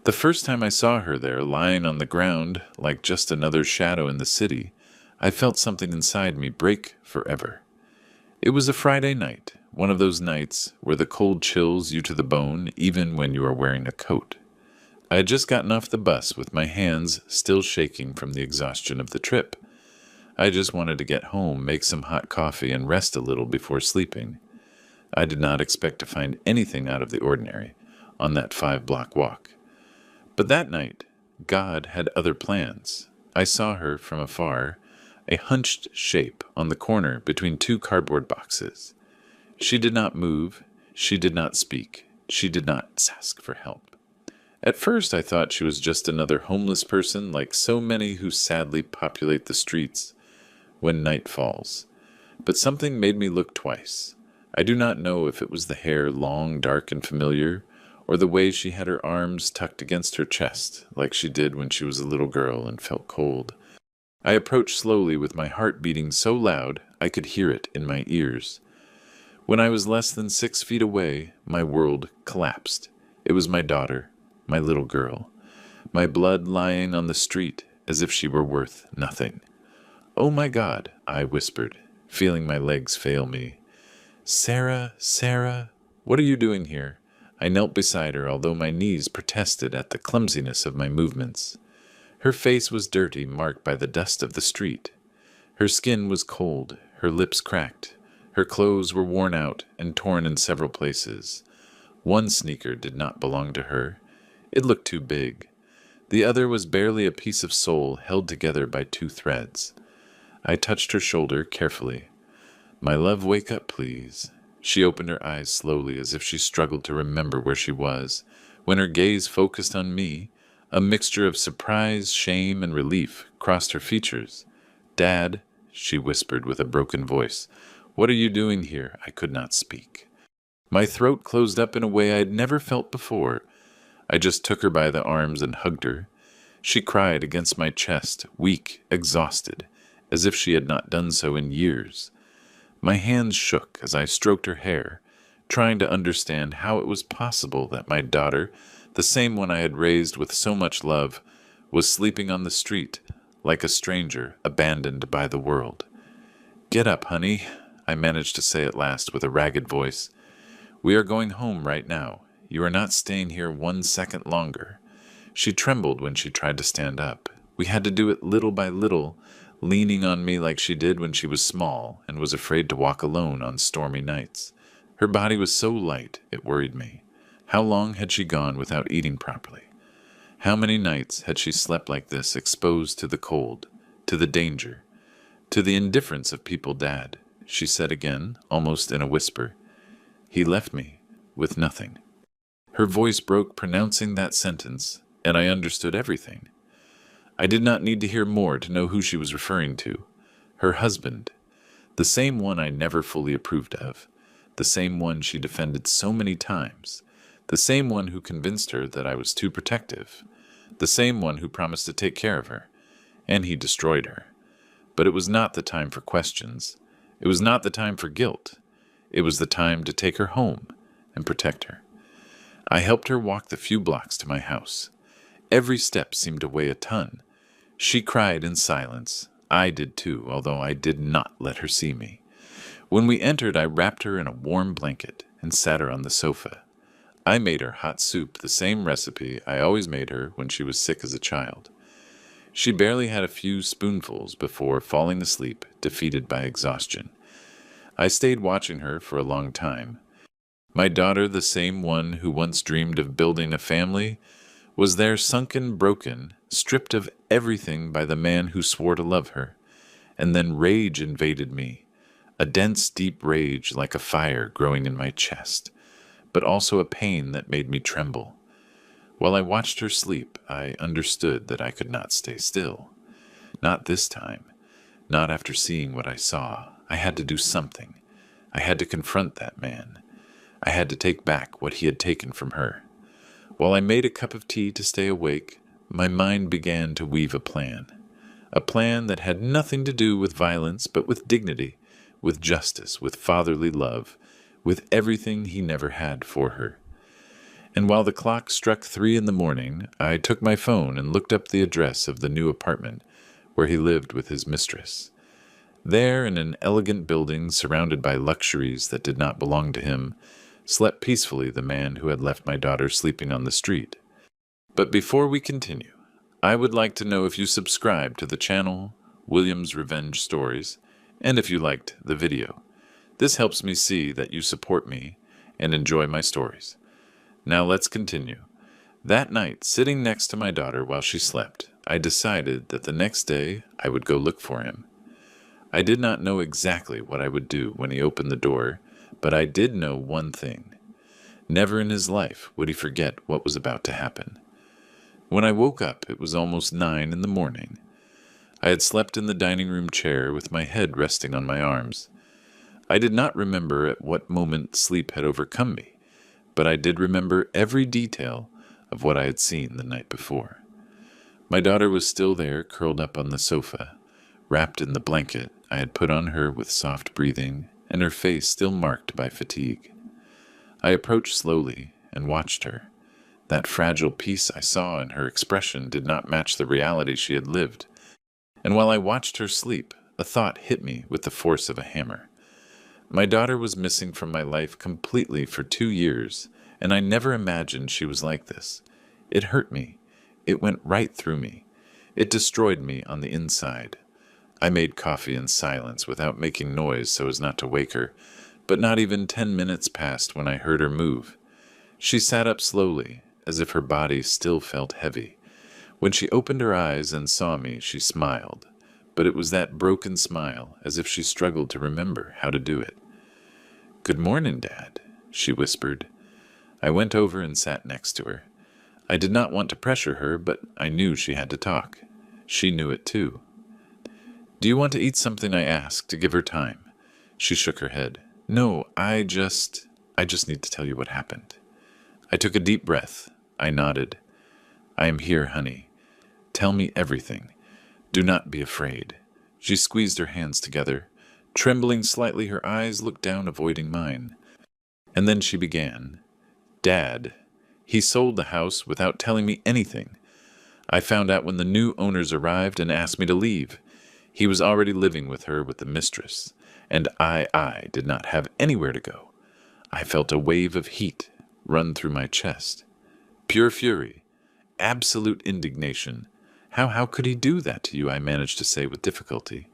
The first time I saw her there, lying on the ground like just another shadow in the city, I felt something inside me break forever. It was a Friday night, one of those nights where the cold chills you to the bone even when you are wearing a coat. I had just gotten off the bus with my hands still shaking from the exhaustion of the trip. I just wanted to get home, make some hot coffee, and rest a little before sleeping. I did not expect to find anything out of the ordinary on that 5-block walk. But that night, God had other plans. I saw her from afar, a hunched shape on the corner between two cardboard boxes. She did not move, she did not speak, she did not ask for help. At first I thought she was just another homeless person like so many who sadly populate the streets when night falls. But something made me look twice. I do not know if it was the hair long, dark, and familiar, or the way she had her arms tucked against her chest, like she did when she was a little girl and felt cold. I approached slowly with my heart beating so loud I could hear it in my ears. When I was less than 6 feet away, my world collapsed. It was my daughter, my little girl, my blood lying on the street as if she were worth nothing. "Oh my God," I whispered, feeling my legs fail me. "Sarah, Sarah, what are you doing here?" I knelt beside her, although my knees protested at the clumsiness of my movements. Her face was dirty, marked by the dust of the street. Her skin was cold, her lips cracked. Her clothes were worn out and torn in several places. One sneaker did not belong to her. It looked too big. The other was barely a piece of sole held together by 2 threads. I touched her shoulder carefully. "My love, wake up, please." She opened her eyes slowly as if she struggled to remember where she was. When her gaze focused on me, a mixture of surprise, shame, and relief crossed her features. "Dad," she whispered with a broken voice, "what are you doing here?" I could not speak. My throat closed up in a way I had never felt before. I just took her by the arms and hugged her. She cried against my chest, weak, exhausted, as if she had not done so in years. My hands shook as I stroked her hair, trying to understand how it was possible that my daughter, the same one I had raised with so much love, was sleeping on the street like a stranger abandoned by the world. "Get up, honey," I managed to say at last with a ragged voice. "We are going home right now. You are not staying here 1 second longer." She trembled when she tried to stand up. We had to do it little by little, leaning on me like she did when she was small and was afraid to walk alone on stormy nights. Her body was so light, it worried me. How long had she gone without eating properly? How many nights had she slept like this, exposed to the cold, to the danger, to the indifference of people? "Dad," she said again, almost in a whisper. "He left me with nothing." Her voice broke pronouncing that sentence, and I understood everything. I did not need to hear more to know who she was referring to. Her husband. The same one I never fully approved of. The same one she defended so many times. The same one who convinced her that I was too protective. The same one who promised to take care of her. And he destroyed her. But it was not the time for questions. It was not the time for guilt. It was the time to take her home and protect her. I helped her walk the few blocks to my house. Every step seemed to weigh a ton. She cried in silence. I did too, although I did not let her see me. When we entered, I wrapped her in a warm blanket and sat her on the sofa. I made her hot soup, the same recipe I always made her when she was sick as a child. She barely had a few spoonfuls before falling asleep, defeated by exhaustion. I stayed watching her for a long time. My daughter, the same one who once dreamed of building a family, was there sunken, broken, stripped of everything by the man who swore to love her. And then rage invaded me, a dense, deep rage like a fire growing in my chest, but also a pain that made me tremble. While I watched her sleep, I understood that I could not stay still. Not this time. Not after seeing what I saw. I had to do something. I had to confront that man. I had to take back what he had taken from her. While I made a cup of tea to stay awake, my mind began to weave a plan. A plan that had nothing to do with violence, but with dignity, with justice, with fatherly love, with everything he never had for her. And while the clock struck 3 in the morning, I took my phone and looked up the address of the new apartment where he lived with his mistress. There, in an elegant building surrounded by luxuries that did not belong to him, slept peacefully the man who had left my daughter sleeping on the street. But before we continue, I would like to know if you subscribe to the channel William's Revenge Stories, and if you liked the video. This helps me see that you support me and enjoy my stories. Now let's continue. That night, sitting next to my daughter while she slept, I decided that the next day I would go look for him. I did not know exactly what I would do when he opened the door, but I did know one thing. Never in his life would he forget what was about to happen. When I woke up, it was almost 9 in the morning. I had slept in the dining room chair with my head resting on my arms. I did not remember at what moment sleep had overcome me, but I did remember every detail of what I had seen the night before. My daughter was still there, curled up on the sofa, wrapped in the blanket I had put on her with soft breathing, and her face still marked by fatigue. I approached slowly and watched her. That fragile peace I saw in her expression did not match the reality she had lived. And while I watched her sleep, a thought hit me with the force of a hammer. My daughter was missing from my life completely for 2 years, and I never imagined she was like this. It hurt me. It went right through me. It destroyed me on the inside. I made coffee in silence without making noise so as not to wake her, but not even 10 minutes passed when I heard her move. She sat up slowly, as if her body still felt heavy. When she opened her eyes and saw me, she smiled, but it was that broken smile, as if she struggled to remember how to do it. "Good morning, Dad," she whispered. I went over and sat next to her. I did not want to pressure her, but I knew she had to talk. She knew it too. "Do you want to eat something?" I asked, to give her time. She shook her head. "No, I just need to tell you what happened." I took a deep breath. I nodded. "I am here, honey. Tell me everything. Do not be afraid." She squeezed her hands together. Trembling slightly, her eyes looked down, avoiding mine. And then she began. "Dad, he sold the house without telling me anything. I found out when the new owners arrived and asked me to leave. He was already living with her with the mistress, and I did not have anywhere to go. I felt a wave of heat run through my chest. Pure fury, absolute indignation. How could he do that to you?" I managed to say with difficulty.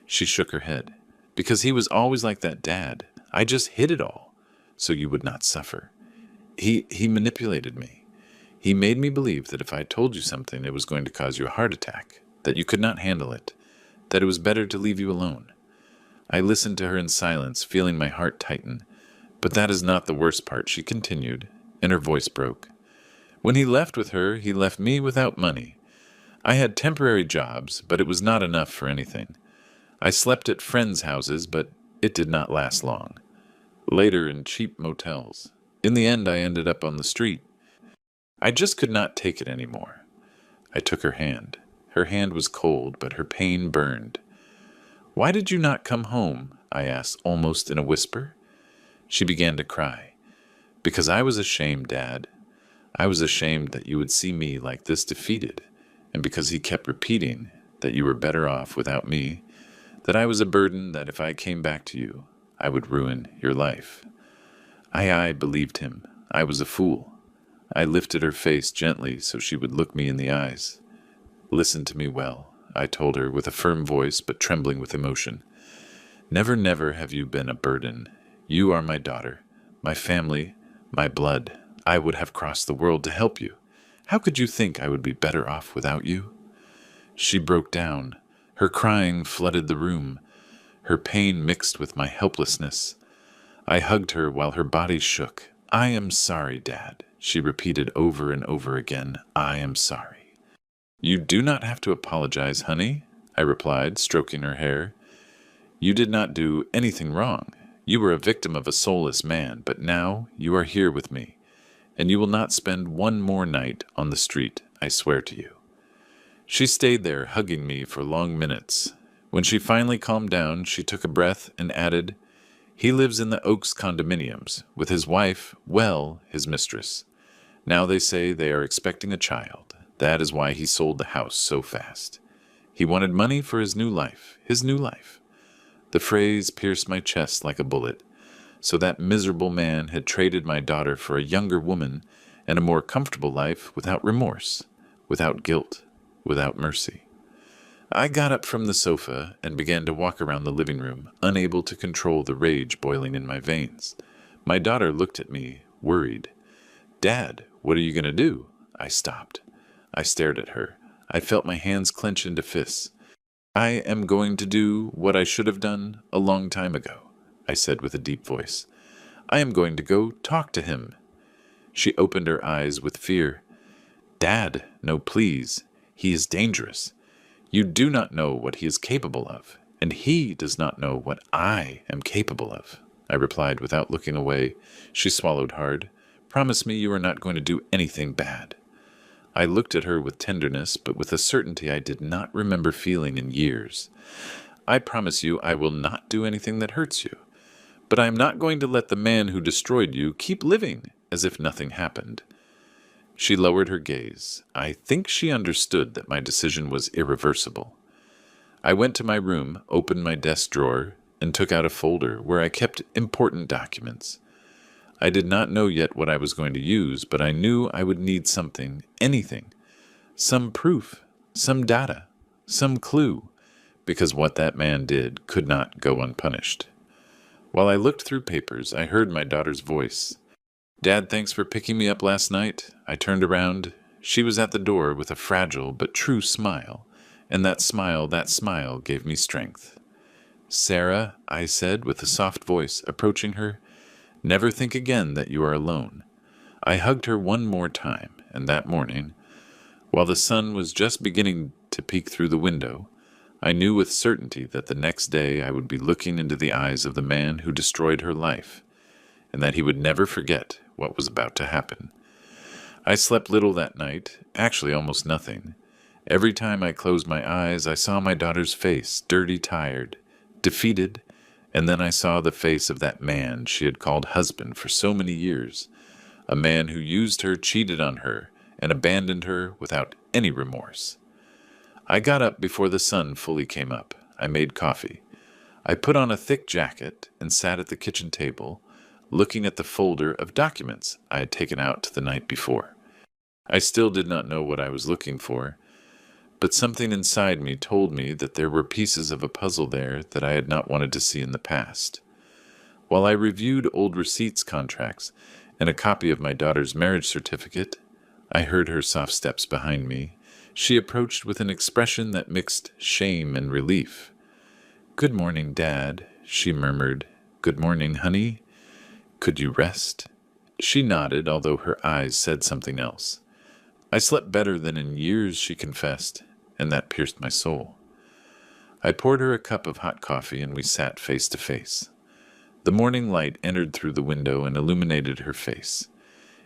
She shook her head. "Because he was always like that, Dad. I just hid it all, so you would not suffer. He manipulated me. He made me believe that if I told you something, it was going to cause you a heart attack, that you could not handle it, that it was better to leave you alone." I listened to her in silence, feeling my heart tighten. "But that is not the worst part," she continued, and her voice broke. "When he left with her, he left me without money. I had temporary jobs, but it was not enough for anything. I slept at friends' houses, but it did not last long. Later in cheap motels. In the end, I ended up on the street. I just could not take it anymore." I took her hand. Her hand was cold, but her pain burned. "Why did you not come home?" I asked, almost in a whisper. She began to cry. "Because I was ashamed, Dad. I was ashamed that you would see me like this defeated, and because he kept repeating that you were better off without me, that I was a burden, that if I came back to you, I would ruin your life. I believed him. I was a fool." I lifted her face gently so she would look me in the eyes. "Listen to me well," I told her with a firm voice but trembling with emotion. Never have you been a burden. You are my daughter, my family, my blood. I would have crossed the world to help you. How could you think I would be better off without you?" She broke down. Her crying flooded the room. Her pain mixed with my helplessness. I hugged her while her body shook. "I am sorry, Dad," she repeated over and over again. "I am sorry." "You do not have to apologize, honey," I replied, stroking her hair. "You did not do anything wrong. You were a victim of a soulless man, but now you are here with me, and you will not spend one more night on the street, I swear to you." She stayed there, hugging me for long minutes. When she finally calmed down, she took a breath and added, "He lives in the Oaks condominiums, with his wife, his mistress. Now they say they are expecting a child. That is why he sold the house so fast. He wanted money for his new life, his new life. The phrase pierced my chest like a bullet. So that miserable man had traded my daughter for a younger woman and a more comfortable life without remorse, without guilt, without mercy. I got up from the sofa and began to walk around the living room, unable to control the rage boiling in my veins. My daughter looked at me, worried. "Dad, what are you going to do?" I stopped. I stared at her. I felt my hands clench into fists. "I am going to do what I should have done a long time ago," I said with a deep voice. "I am going to go talk to him." She opened her eyes with fear. "Dad, no, please. He is dangerous. You do not know what he is capable of, and he does not know what I am capable of," I replied without looking away. She swallowed hard. "Promise me you are not going to do anything bad." I looked at her with tenderness, but with a certainty I did not remember feeling in years. "I promise you I will not do anything that hurts you. But I am not going to let the man who destroyed you keep living as if nothing happened." She lowered her gaze. I think she understood that my decision was irreversible. I went to my room, opened my desk drawer, and took out a folder where I kept important documents. I did not know yet what I was going to use, but I knew I would need something, anything, some proof, some data, some clue, because what that man did could not go unpunished. While I looked through papers, I heard my daughter's voice. "Dad, thanks for picking me up last night." I turned around. She was at the door with a fragile but true smile, and that smile gave me strength. "Sarah," I said with a soft voice, approaching her, "never think again that you are alone." I hugged her one more time, and that morning, while the sun was just beginning to peek through the window, I knew with certainty that the next day I would be looking into the eyes of the man who destroyed her life, and that he would never forget what was about to happen. I slept little that night, actually almost nothing. Every time I closed my eyes, I saw my daughter's face, dirty, tired, defeated, and then I saw the face of that man she had called husband for so many years, a man who used her, cheated on her, and abandoned her without any remorse. I got up before the sun fully came up. I made coffee. I put on a thick jacket and sat at the kitchen table, looking at the folder of documents I had taken out the night before. I still did not know what I was looking for, but something inside me told me that there were pieces of a puzzle there that I had not wanted to see in the past. While I reviewed old receipts contracts and a copy of my daughter's marriage certificate, I heard her soft steps behind me. She approached with an expression that mixed shame and relief. "Good morning, Dad," she murmured. "Good morning, honey. Could you rest?" She nodded, although her eyes said something else. "I slept better than in years," she confessed, and that pierced my soul. I poured her a cup of hot coffee, and we sat face to face. The morning light entered through the window and illuminated her face.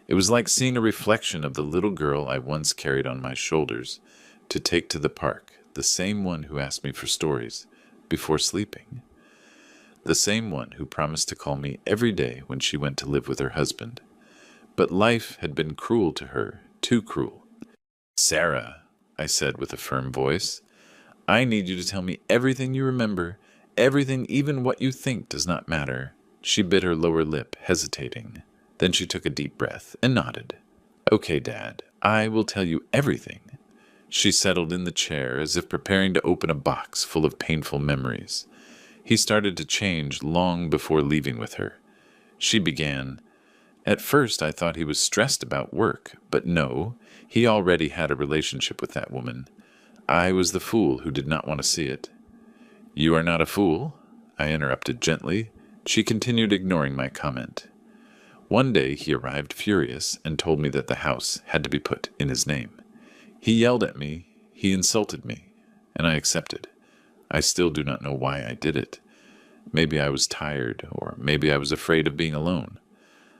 It was like seeing a reflection of the little girl I once carried on my shoulders to take to the park, the same one who asked me for stories before sleeping. The same one who promised to call me every day when she went to live with her husband. But life had been cruel to her, too cruel. "Sarah," I said with a firm voice, "I need you to tell me everything you remember, everything, even what you think does not matter." She bit her lower lip, hesitating. Then she took a deep breath and nodded. "Okay, Dad, I will tell you everything." She settled in the chair as if preparing to open a box full of painful memories. He started to change long before leaving with her. She began, "At first I thought he was stressed about work, but no, he already had a relationship with that woman. I was the fool who did not want to see it." "You are not a fool," I interrupted gently. She continued ignoring my comment. "One day he arrived furious and told me that the house had to be put in his name. He yelled at me, he insulted me, and I accepted. I still do not know why I did it. Maybe I was tired, or maybe I was afraid of being alone.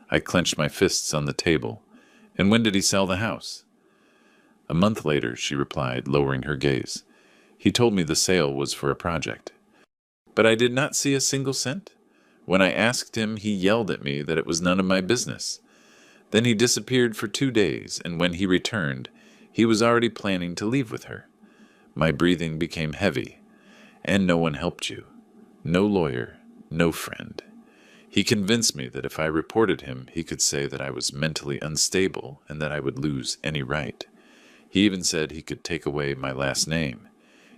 I clenched my fists on the table. "And when did he sell the house?" "A month later," she replied, lowering her gaze. "He told me the sale was for a project." "But I did not see a single cent. When I asked him, he yelled at me that it was none of my business. Then he disappeared for 2 days, and when he returned, he was already planning to leave with her. My breathing became heavy, and no one helped you. No lawyer, no friend. He convinced me that if I reported him, he could say that I was mentally unstable and that I would lose any right. He even said he could take away my last name.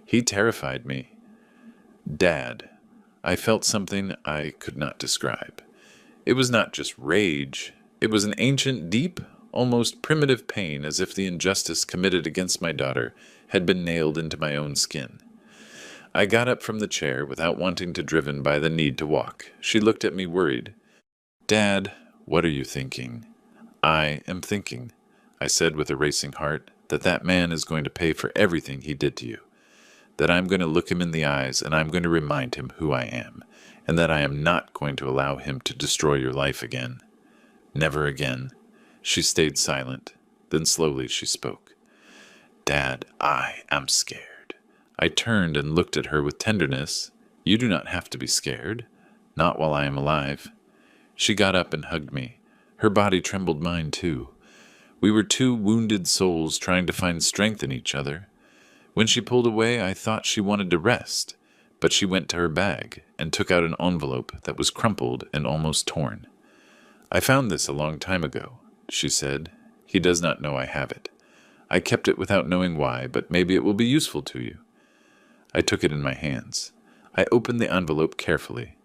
He terrified me. Dad, I felt something I could not describe. It was not just rage. It was an ancient, deep, almost primitive pain, as if the injustice committed against my daughter had been nailed into my own skin. I got up from the chair without wanting to, driven by the need to walk. She looked at me worried. Dad, what are you thinking? I am thinking, I said with a racing heart, that man is going to pay for everything he did to you. That I'm going to look him in the eyes and I'm going to remind him who I am, and that I am not going to allow him to destroy your life again. Never again. She stayed silent. Then slowly she spoke. Dad, I am scared. I turned and looked at her with tenderness. You do not have to be scared. Not while I am alive. She got up and hugged me. Her body trembled mine too. We were two wounded souls trying to find strength in each other. When she pulled away, I thought she wanted to rest, but she went to her bag and took out an envelope that was crumpled and almost torn. I found this a long time ago, she said. He does not know I have it. I kept it without knowing why, but maybe it will be useful to you. I took it in my hands. I opened the envelope carefully.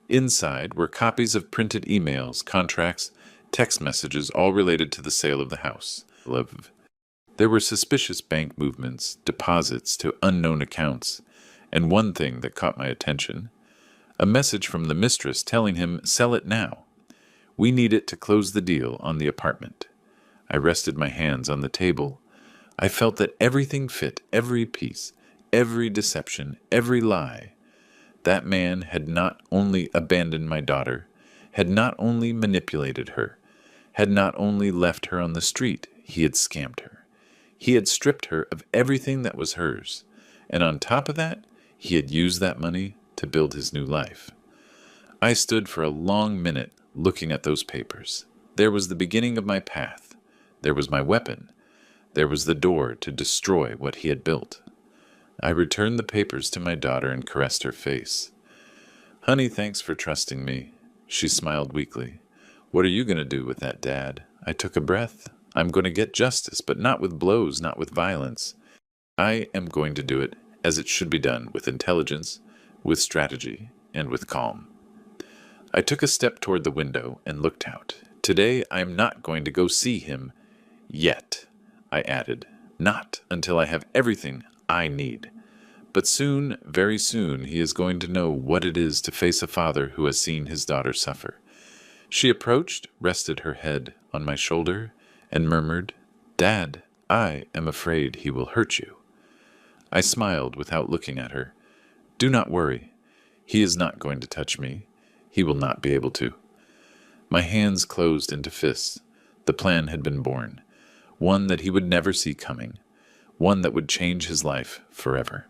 Inside were copies of printed emails, contracts, text messages, all related to the sale of the house. There were suspicious bank movements, deposits to unknown accounts, and one thing that caught my attention. A message from the mistress telling him, sell it now. We need it to close the deal on the apartment. I rested my hands on the table. I felt that everything fit, every piece, every deception, every lie. That man had not only abandoned my daughter, had not only manipulated her, had not only left her on the street, he had scammed her. He had stripped her of everything that was hers, and on top of that, he had used that money to build his new life. I stood for a long minute looking at those papers. There was the beginning of my path. There was my weapon. There was the door to destroy what he had built. I returned the papers to my daughter and caressed her face. Honey, thanks for trusting me. She smiled weakly. What are you going to do with that, Dad? I took a breath. I'm going to get justice, but not with blows, not with violence. I am going to do it as it should be done, with intelligence, with strategy, and with calm. I took a step toward the window and looked out. Today I am not going to go see him yet, I added. Not until I have everything I need. But soon, very soon, he is going to know what it is to face a father who has seen his daughter suffer. She approached, rested her head on my shoulder, and murmured, Dad, I am afraid he will hurt you. I smiled without looking at her. Do not worry. He is not going to touch me. He will not be able to. My hands closed into fists. The plan had been born. One that he would never see coming. One that would change his life forever.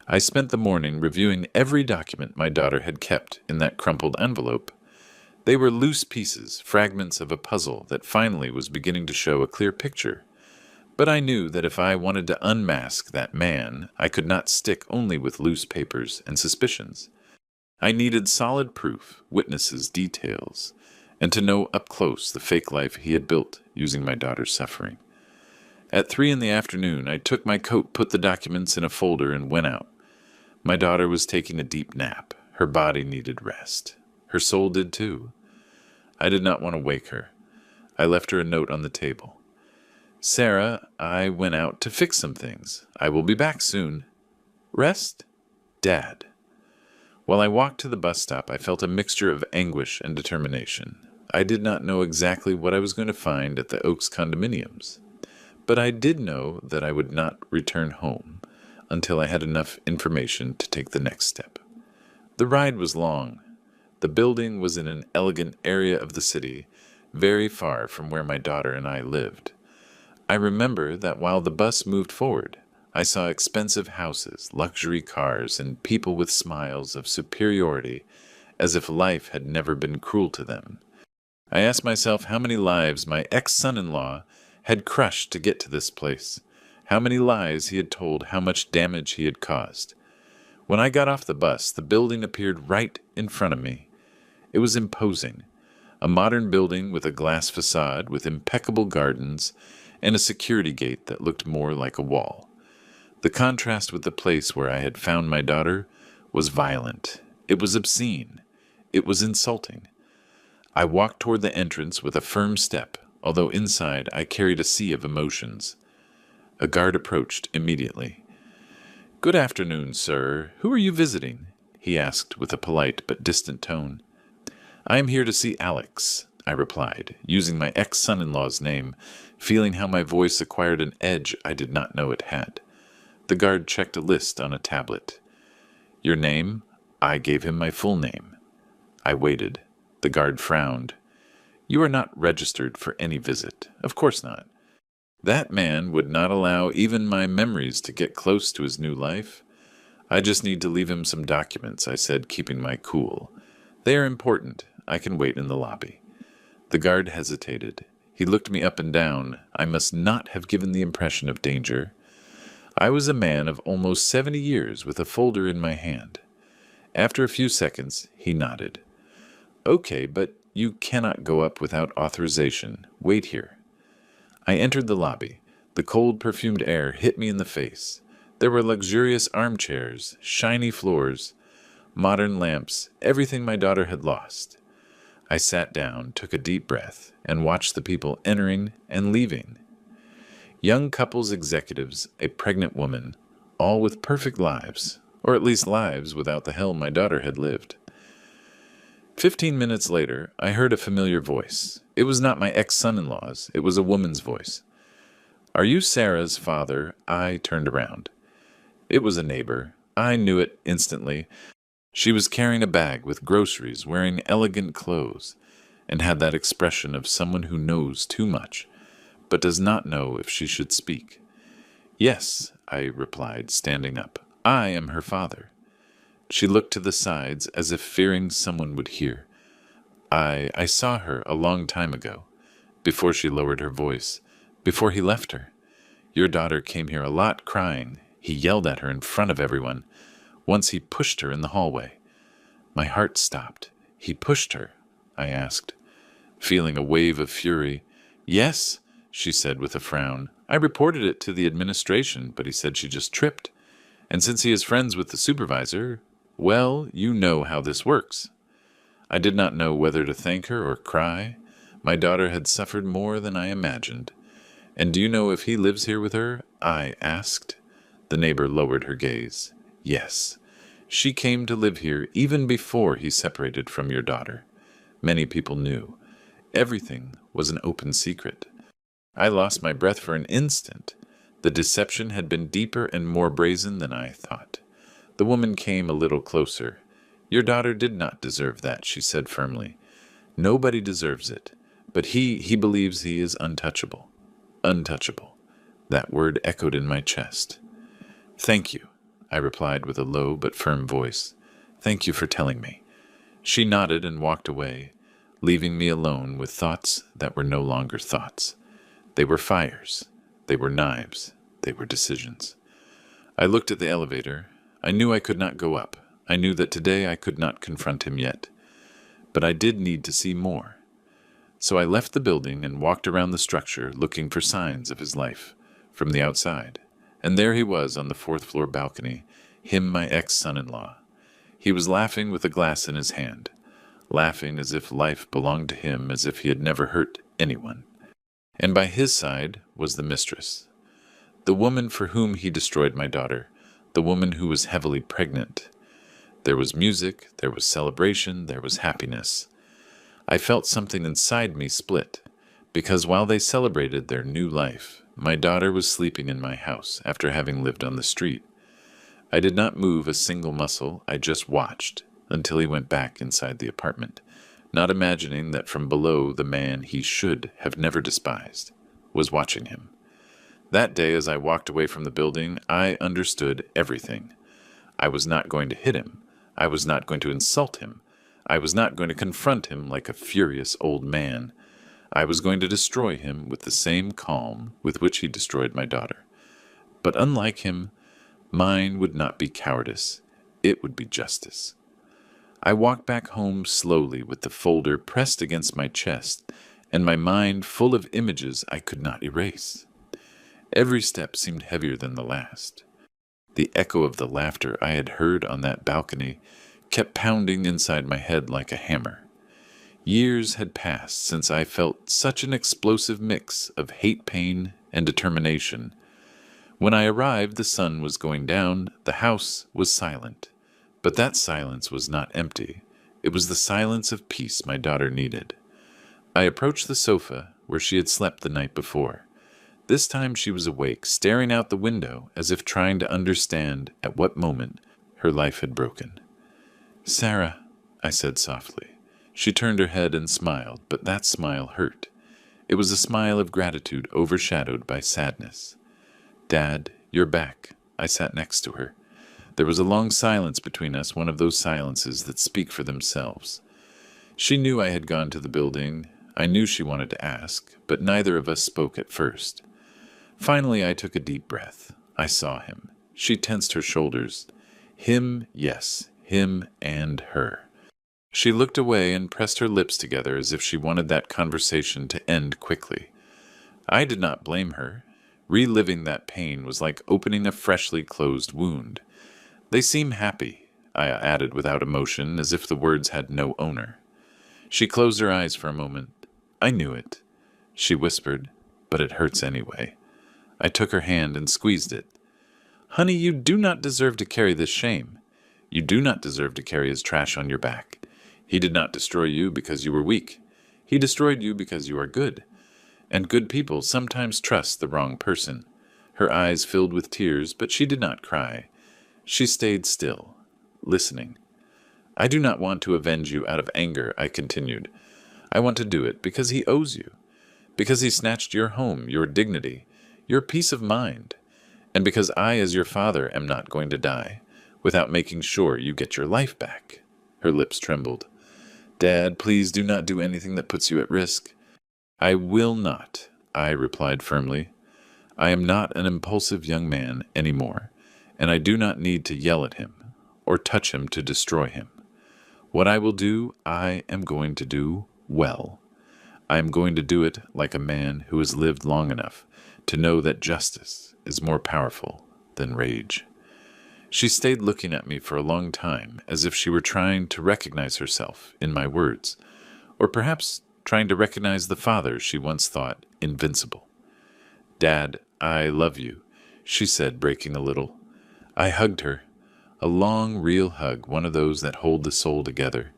I spent the morning reviewing every document my daughter had kept in that crumpled envelope. They were loose pieces, fragments of a puzzle that finally was beginning to show a clear picture. But I knew that if I wanted to unmask that man, I could not stick only with loose papers and suspicions. I needed solid proof, witnesses, details, and to know up close the fake life he had built using my daughter's suffering. At 3 p.m, I took my coat, put the documents in a folder, and went out. My daughter was taking a deep nap. Her body needed rest. Her soul did too. I did not want to wake her. I left her a note on the table. Sarah, I went out to fix some things. I will be back soon. Rest? Dad. While I walked to the bus stop, I felt a mixture of anguish and determination. I did not know exactly what I was going to find at the Oaks condominiums, but I did know that I would not return home until I had enough information to take the next step. The ride was long. The building was in an elegant area of the city, very far from where my daughter and I lived. I remember that while the bus moved forward, I saw expensive houses, luxury cars, and people with smiles of superiority, as if life had never been cruel to them. I asked myself how many lives my ex-son-in-law had crushed to get to this place, how many lies he had told, how much damage he had caused. When I got off the bus, the building appeared right in front of me. It was imposing. A modern building with a glass facade, with impeccable gardens, and a security gate that looked more like a wall. The contrast with the place where I had found my daughter was violent. It was obscene. It was insulting. I walked toward the entrance with a firm step, although inside I carried a sea of emotions. A guard approached immediately. "Good afternoon, sir. Who are you visiting?" he asked with a polite but distant tone. "I am here to see Alex," I replied, using my ex-son-in-law's name, feeling how my voice acquired an edge I did not know it had. The guard checked a list on a tablet. "Your name?" I gave him my full name. I waited. The guard frowned. "You are not registered for any visit. Of course not." That man would not allow even my memories to get close to his new life. "I just need to leave him some documents," I said, keeping my cool. "They are important. I can wait in the lobby." The guard hesitated. He looked me up and down. I must not have given the impression of danger. I was a man of almost 70 years with a folder in my hand. After a few seconds, he nodded. "Okay, but you cannot go up without authorization. Wait here." I entered the lobby. The cold, perfumed air hit me in the face. There were luxurious armchairs, shiny floors, modern lamps, everything my daughter had lost. I sat down, took a deep breath, and watched the people entering and leaving. Young couples, executives, a pregnant woman, all with perfect lives, or at least lives without the hell my daughter had lived. 15 minutes later, I heard a familiar voice. It was not my ex-son-in-law's. It was a woman's voice. "Are you Sarah's father?" I turned around. It was a neighbor. I knew it instantly. She was carrying a bag with groceries, wearing elegant clothes, and had that expression of someone who knows too much, but does not know if she should speak. "Yes," I replied, standing up. "I am her father." She looked to the sides as if fearing someone would hear. I saw her a long time ago, before she lowered her voice, before he left her. Your daughter came here a lot crying. He yelled at her in front of everyone. Once he pushed her in the hallway. My heart stopped. "He pushed her?" I asked, feeling a wave of fury. "Yes," she said with a frown. "I reported it to the administration, but he said she just tripped. And since he is friends with the supervisor, well, you know how this works." I did not know whether to thank her or cry. My daughter had suffered more than I imagined. "And do you know if he lives here with her?" I asked. The neighbor lowered her gaze. "Yes. She came to live here even before he separated from your daughter. Many people knew. Everything was an open secret." I lost my breath for an instant. The deception had been deeper and more brazen than I thought. The woman came a little closer. "Your daughter did not deserve that," she said firmly. "Nobody deserves it. But he believes he is untouchable." Untouchable. That word echoed in my chest. "Thank you," I replied with a low but firm voice. "Thank you for telling me." She nodded and walked away, leaving me alone with thoughts that were no longer thoughts. They were fires. They were knives. They were decisions. I looked at the elevator. I knew I could not go up. I knew that today I could not confront him yet. But I did need to see more. So I left the building and walked around the structure looking for signs of his life from the outside. And there he was on the 4th-floor balcony, him my ex-son-in-law. He was laughing with a glass in his hand, laughing as if life belonged to him, as if he had never hurt anyone. And by his side was the mistress, the woman for whom he destroyed my daughter, the woman who was heavily pregnant. There was music, there was celebration, there was happiness. I felt something inside me split, because while they celebrated their new life, my daughter was sleeping in my house after having lived on the street. I did not move a single muscle. I just watched until he went back inside the apartment, not imagining that from below the man he should have never despised was watching him. That day, as I walked away from the building, I understood everything. I was not going to hit him. I was not going to insult him. I was not going to confront him like a furious old man. I was going to destroy him with the same calm with which he destroyed my daughter. But unlike him, mine would not be cowardice. It would be justice. I walked back home slowly with the folder pressed against my chest and my mind full of images I could not erase. Every step seemed heavier than the last. The echo of the laughter I had heard on that balcony kept pounding inside my head like a hammer. Years had passed since I felt such an explosive mix of hate, pain, and determination. When I arrived, the sun was going down, the house was silent. But that silence was not empty. It was the silence of peace my daughter needed. I approached the sofa where she had slept the night before. This time she was awake, staring out the window as if trying to understand at what moment her life had broken. "Sarah," I said softly. She turned her head and smiled, but that smile hurt. It was a smile of gratitude overshadowed by sadness. "Dad, you're back." I sat next to her. There was a long silence between us, one of those silences that speak for themselves. She knew I had gone to the building. I knew she wanted to ask, but neither of us spoke at first. Finally, I took a deep breath. I saw him. She tensed her shoulders. Him, yes, him and her. She looked away and pressed her lips together as if she wanted that conversation to end quickly. I did not blame her. Reliving that pain was like opening a freshly closed wound. "They seem happy," I added without emotion, as if the words had no owner. She closed her eyes for a moment. "I knew it," she whispered, "but it hurts anyway." I took her hand and squeezed it. "Honey, you do not deserve to carry this shame. You do not deserve to carry his trash on your back. He did not destroy you because you were weak. He destroyed you because you are good. And good people sometimes trust the wrong person." Her eyes filled with tears, but she did not cry. She stayed still, listening. "I do not want to avenge you out of anger," I continued. "I want to do it because he owes you, because he snatched your home, your dignity, your peace of mind, and because I, as your father, am not going to die without making sure you get your life back." Her lips trembled. "Dad, please do not do anything that puts you at risk." "I will not," I replied firmly. "I am not an impulsive young man anymore, and I do not need to yell at him or touch him to destroy him. What I will do, I am going to do well. I am going to do it like a man who has lived long enough to know that justice is more powerful than rage." She stayed looking at me for a long time, as if she were trying to recognize herself in my words, or perhaps trying to recognize the father she once thought invincible. "Dad, I love you," she said, breaking a little. I hugged her, a long, real hug, one of those that hold the soul together.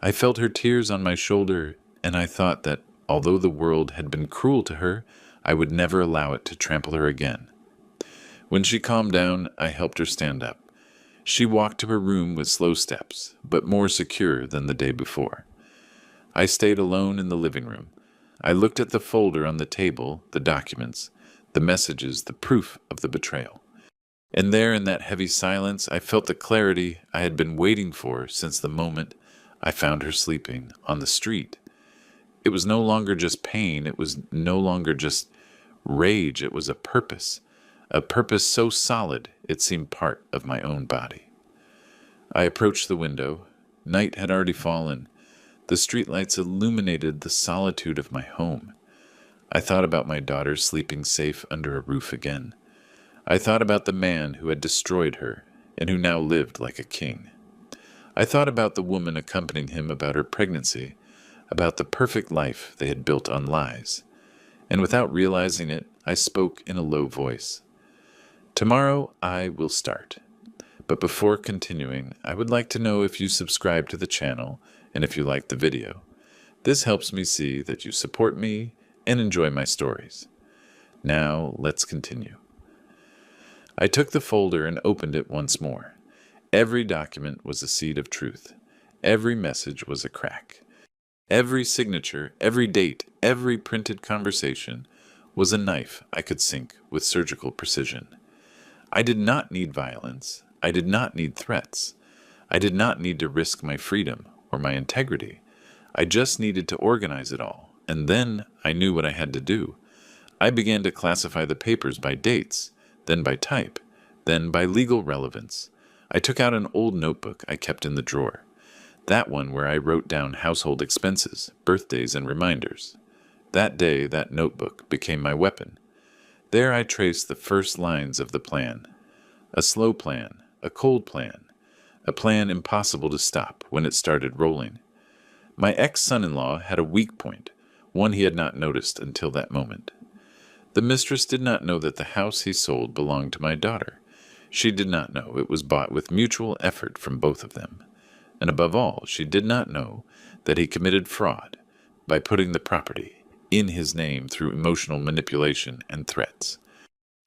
I felt her tears on my shoulder, and I thought that, although the world had been cruel to her, I would never allow it to trample her again. When she calmed down, I helped her stand up. She walked to her room with slow steps, but more secure than the day before. I stayed alone in the living room. I looked at the folder on the table, the documents, the messages, the proof of the betrayal. And there in that heavy silence, I felt the clarity I had been waiting for since the moment I found her sleeping on the street. It was no longer just pain. It was no longer just rage. It was a purpose so solid it seemed part of my own body. I approached the window. Night had already fallen. The streetlights illuminated the solitude of my home. I thought about my daughter sleeping safe under a roof again. I thought about the man who had destroyed her and who now lived like a king. I thought about the woman accompanying him about her pregnancy, about the perfect life they had built on lies. And without realizing it, I spoke in a low voice. "Tomorrow I will start. But before continuing, I would like to know if you subscribe to the channel and if you like the video. This helps me see that you support me and enjoy my stories. Now let's continue." I took the folder and opened it once more. Every document was a seed of truth. Every message was a crack. Every signature, every date, every printed conversation was a knife I could sink with surgical precision. I did not need violence. I did not need threats. I did not need to risk my freedom or my integrity. I just needed to organize it all, and then I knew what I had to do. I began to classify the papers by dates, then by type, then by legal relevance. I took out an old notebook I kept in the drawer, that one where I wrote down household expenses, birthdays, and reminders. That day, that notebook became my weapon. There I traced the first lines of the plan. A slow plan, a cold plan, a plan impossible to stop when it started rolling. My ex-son-in-law had a weak point, one he had not noticed until that moment. The mistress did not know that the house he sold belonged to my daughter. She did not know it was bought with mutual effort from both of them. And above all, she did not know that he committed fraud by putting the property in his name through emotional manipulation and threats.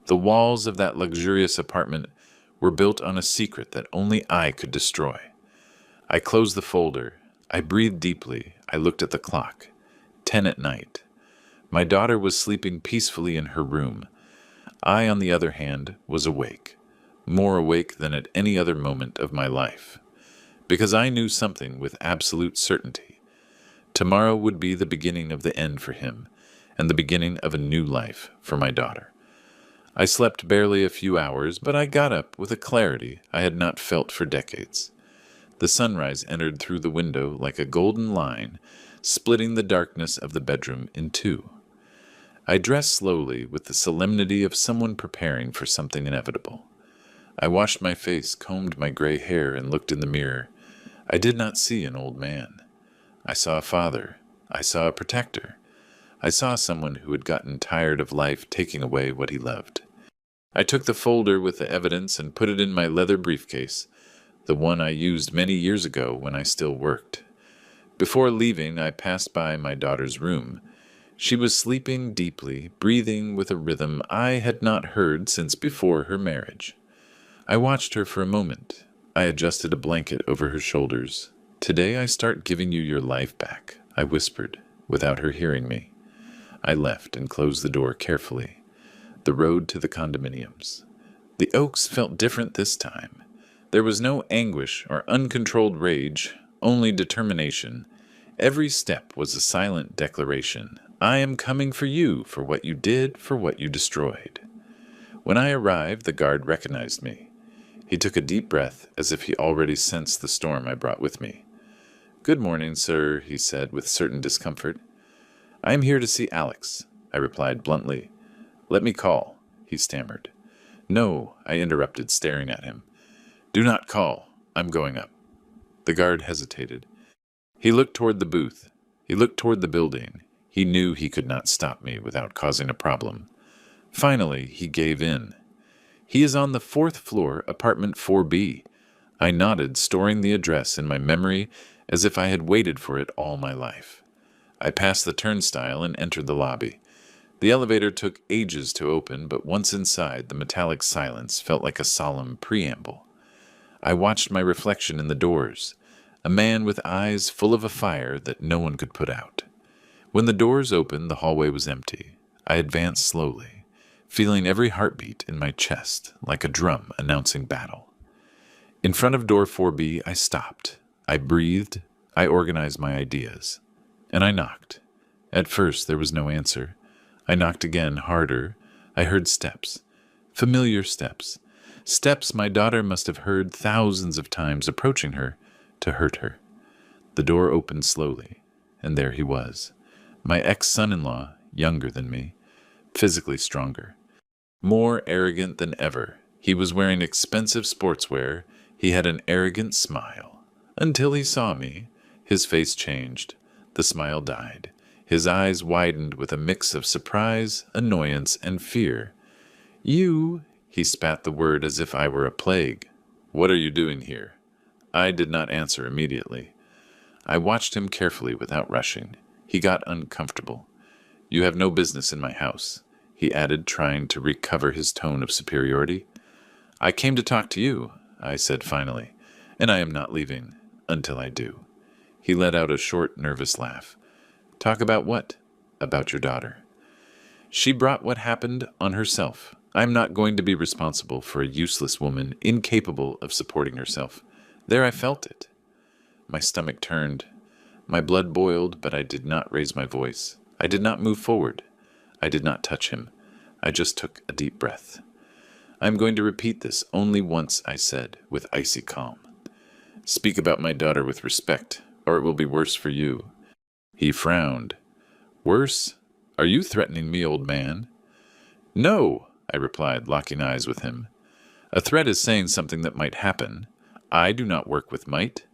The walls of that luxurious apartment were built on a secret that only I could destroy. I closed the folder. I breathed deeply. I looked at the clock. 10 at night. My daughter was sleeping peacefully in her room. I, on the other hand, was awake, more awake than at any other moment of my life, because I knew something with absolute certainty. Tomorrow would be the beginning of the end for him, and the beginning of a new life for my daughter. I slept barely a few hours, but I got up with a clarity I had not felt for decades. The sunrise entered through the window like a golden line, splitting the darkness of the bedroom in two. I dressed slowly with the solemnity of someone preparing for something inevitable. I washed my face, combed my gray hair, and looked in the mirror. I did not see an old man. I saw a father. I saw a protector. I saw someone who had gotten tired of life taking away what he loved. I took the folder with the evidence and put it in my leather briefcase, the one I used many years ago when I still worked. Before leaving, I passed by my daughter's room. She was sleeping deeply, breathing with a rhythm I had not heard since before her marriage. I watched her for a moment. I adjusted a blanket over her shoulders. "Today I start giving you your life back," I whispered, without her hearing me. I left and closed the door carefully. The road to the condominiums. The Oaks felt different this time. There was no anguish or uncontrolled rage, only determination. Every step was a silent declaration. I am coming for you, for what you did, for what you destroyed. When I arrived, the guard recognized me. He took a deep breath, as if he already sensed the storm I brought with me. "Good morning, sir," he said with certain discomfort. "I am here to see Alex," I replied bluntly. "Let me call," he stammered. "No," I interrupted, staring at him. "Do not call. I'm going up." The guard hesitated. He looked toward the booth. He looked toward the building. He knew he could not stop me without causing a problem. Finally, he gave in. "He is on the 4th floor, apartment 4B. I nodded, storing the address in my memory as if I had waited for it all my life. I passed the turnstile and entered the lobby. The elevator took ages to open, but once inside, the metallic silence felt like a solemn preamble. I watched my reflection in the doors, a man with eyes full of a fire that no one could put out. When the doors opened, the hallway was empty. I advanced slowly, feeling every heartbeat in my chest like a drum announcing battle. In front of door 4B, I stopped. I breathed. I organized my ideas. And I knocked. At first, there was no answer. I knocked again, harder. I heard steps. Familiar steps. Steps my daughter must have heard thousands of times approaching her to hurt her. The door opened slowly, and there he was. My ex-son-in-law, younger than me, physically stronger. More arrogant than ever. He was wearing expensive sportswear. He had an arrogant smile. Until he saw me, his face changed. The smile died. His eyes widened with a mix of surprise, annoyance, and fear. "You," he spat the word as if I were a plague. "What are you doing here?" I did not answer immediately. I watched him carefully without rushing. He got uncomfortable. "You have no business in my house," he added, trying to recover his tone of superiority. "I came to talk to you," I said finally, "and I am not leaving until I do." He let out a short, nervous laugh. "Talk about what?" "About your daughter." "She brought what happened on herself. I am not going to be responsible for a useless woman incapable of supporting herself. There I felt it." My stomach turned. My blood boiled, but I did not raise my voice. I did not move forward. I did not touch him. I just took a deep breath. "I am going to repeat this only once," I said, with icy calm. "Speak about my daughter with respect, or it will be worse for you." He frowned. "Worse? Are you threatening me, old man?" "No," I replied, locking eyes with him. "A threat is saying something that might happen. I do not work with might.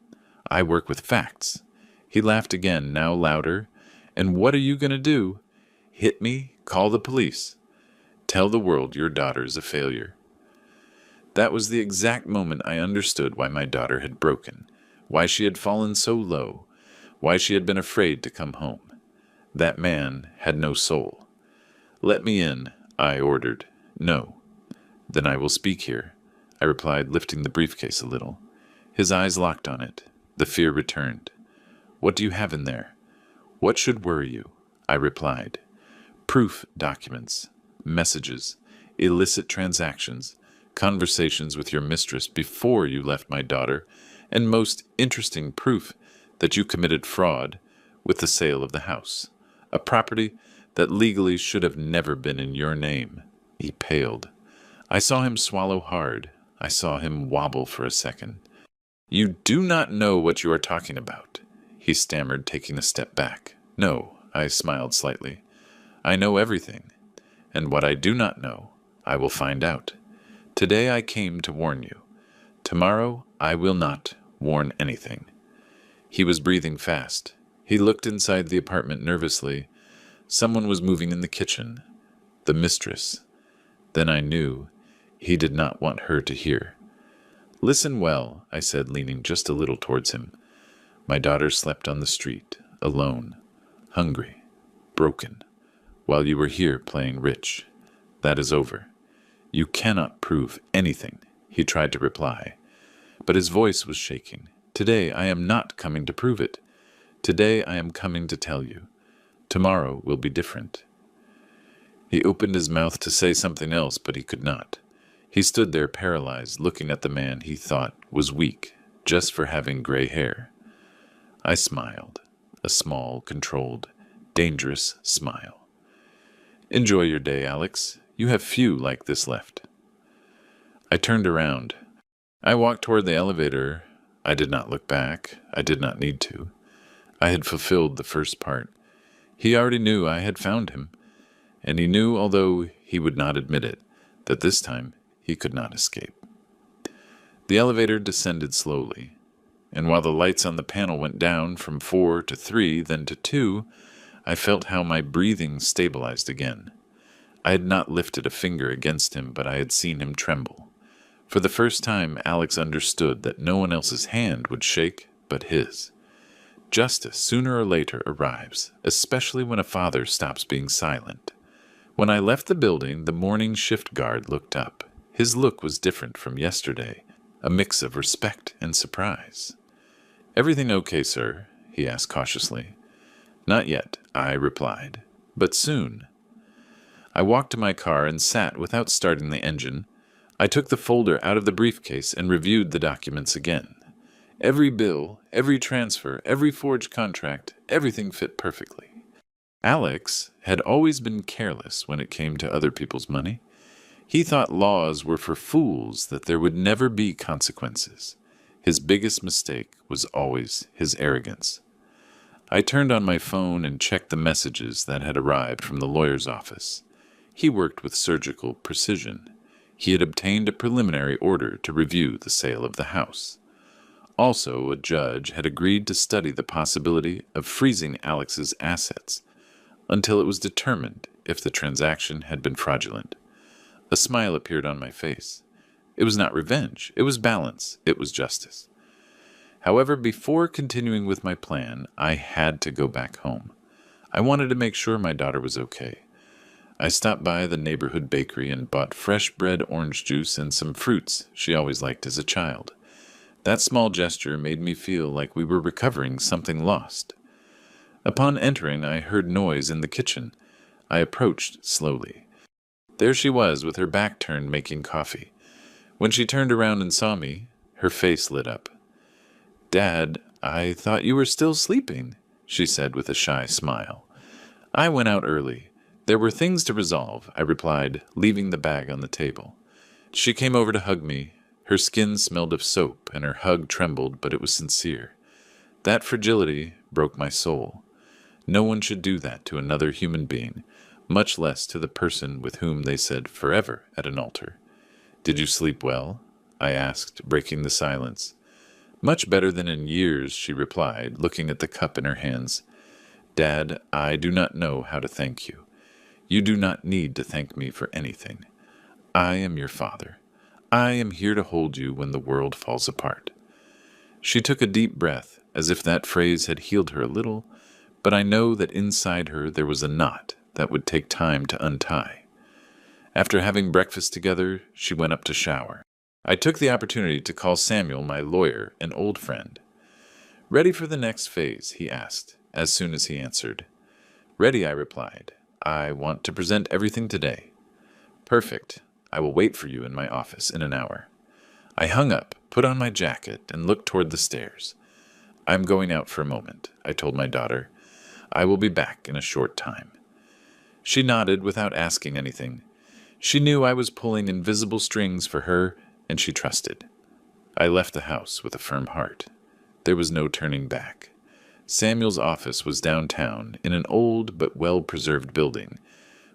I work with facts." He laughed again, now louder. "And what are you going to do? Hit me? Call the police? Tell the world your daughter is a failure?" That was the exact moment I understood why my daughter had broken, why she had fallen so low, why she had been afraid to come home. That man had no soul. "Let me in," I ordered. "No." "Then I will speak here," I replied, lifting the briefcase a little. His eyes locked on it. The fear returned. "What do you have in there?" "What should worry you?" I replied. "Proof documents, messages, illicit transactions, conversations with your mistress before you left my daughter, and most interesting proof that you committed fraud with the sale of the house, a property that legally should have never been in your name." He paled. I saw him swallow hard. I saw him wobble for a second. "You do not know what you are talking about," he stammered, taking a step back. "No," I smiled slightly. "I know everything, and what I do not know, I will find out. Today I came to warn you. Tomorrow I will not warn anything." He was breathing fast. He looked inside the apartment nervously. Someone was moving in the kitchen. The mistress. Then I knew he did not want her to hear. "Listen well," I said, leaning just a little towards him. "My daughter slept on the street, alone, hungry, broken, while you were here playing rich. That is over. You cannot prove anything," he tried to reply, but his voice was shaking. "Today I am not coming to prove it. Today I am coming to tell you. Tomorrow will be different." He opened his mouth to say something else, but he could not. He stood there paralyzed, looking at the man he thought was weak just for having gray hair. I smiled, a small, controlled, dangerous smile. "Enjoy your day, Alex. You have few like this left." I turned around. I walked toward the elevator. I did not look back. I did not need to. I had fulfilled the first part. He already knew I had found him, and he knew, although he would not admit it, that this time he could not escape. The elevator descended slowly, and while the lights on the panel went down from 4 to 3, then to 2, I felt how my breathing stabilized again. I had not lifted a finger against him, but I had seen him tremble. For the first time, Alex understood that no one else's hand would shake but his. Justice, sooner or later, arrives, especially when a father stops being silent. When I left the building, the morning shift guard looked up. His look was different from yesterday, a mix of respect and surprise. "Everything okay, sir?" he asked cautiously. "Not yet," I replied, "but soon." I walked to my car and sat without starting the engine. I took the folder out of the briefcase and reviewed the documents again. Every bill, every transfer, every forged contract, everything fit perfectly. Alex had always been careless when it came to other people's money. He thought laws were for fools, that there would never be consequences. His biggest mistake was always his arrogance. I turned on my phone and checked the messages that had arrived from the lawyer's office. He worked with surgical precision. He had obtained a preliminary order to review the sale of the house. Also, a judge had agreed to study the possibility of freezing Alex's assets until it was determined if the transaction had been fraudulent. A smile appeared on my face. It was not revenge. It was balance. It was justice. However, before continuing with my plan, I had to go back home. I wanted to make sure my daughter was okay. I stopped by the neighborhood bakery and bought fresh bred orange juice and some fruits she always liked as a child. That small gesture made me feel like we were recovering something lost. Upon entering, I heard noise in the kitchen. I approached slowly. There she was, with her back turned, making coffee. When she turned around and saw me, her face lit up. "Dad, I thought you were still sleeping, she said with a shy smile. I went out early. There were things to resolve, I replied, leaving the bag on the table. She came over to hug me. Her skin smelled of soap, and her hug trembled, but it was sincere. That fragility broke my soul. No one should do that to another human being, much less to the person with whom they said forever at an altar. Did you sleep well? I asked, breaking the silence. Much better than in years, she replied, looking at the cup in her hands. Dad, I do not know how to thank you. You do not need to thank me for anything. I am your father. I am here to hold you when the world falls apart. She took a deep breath, as if that phrase had healed her a little, but I know that inside her there was a knot that would take time to untie. After having breakfast together, she went up to shower. I took the opportunity to call Samuel, my lawyer, an old friend. Ready for the next phase, he asked, as soon as he answered. Ready, I replied. I want to present everything today. Perfect. I will wait for you in my office in an hour. I hung up, put on my jacket, and looked toward the stairs. I'm going out for a moment, I told my daughter. I will be back in a short time. She nodded without asking anything. She knew I was pulling invisible strings for her, and she trusted. I left the house with a firm heart. There was no turning back. Samuel's office was downtown in an old but well-preserved building.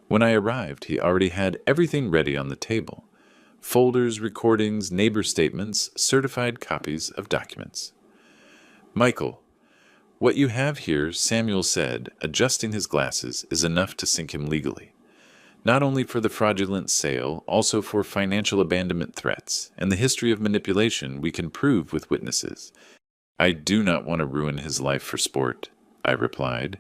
When I arrived, he already had everything ready on the table. Folders, recordings, neighbor statements, certified copies of documents. Michael, what you have here, Samuel said, adjusting his glasses, is enough to sink him legally. Not only for the fraudulent sale, also for financial abandonment threats, and the history of manipulation we can prove with witnesses. I do not want to ruin his life for sport, I replied.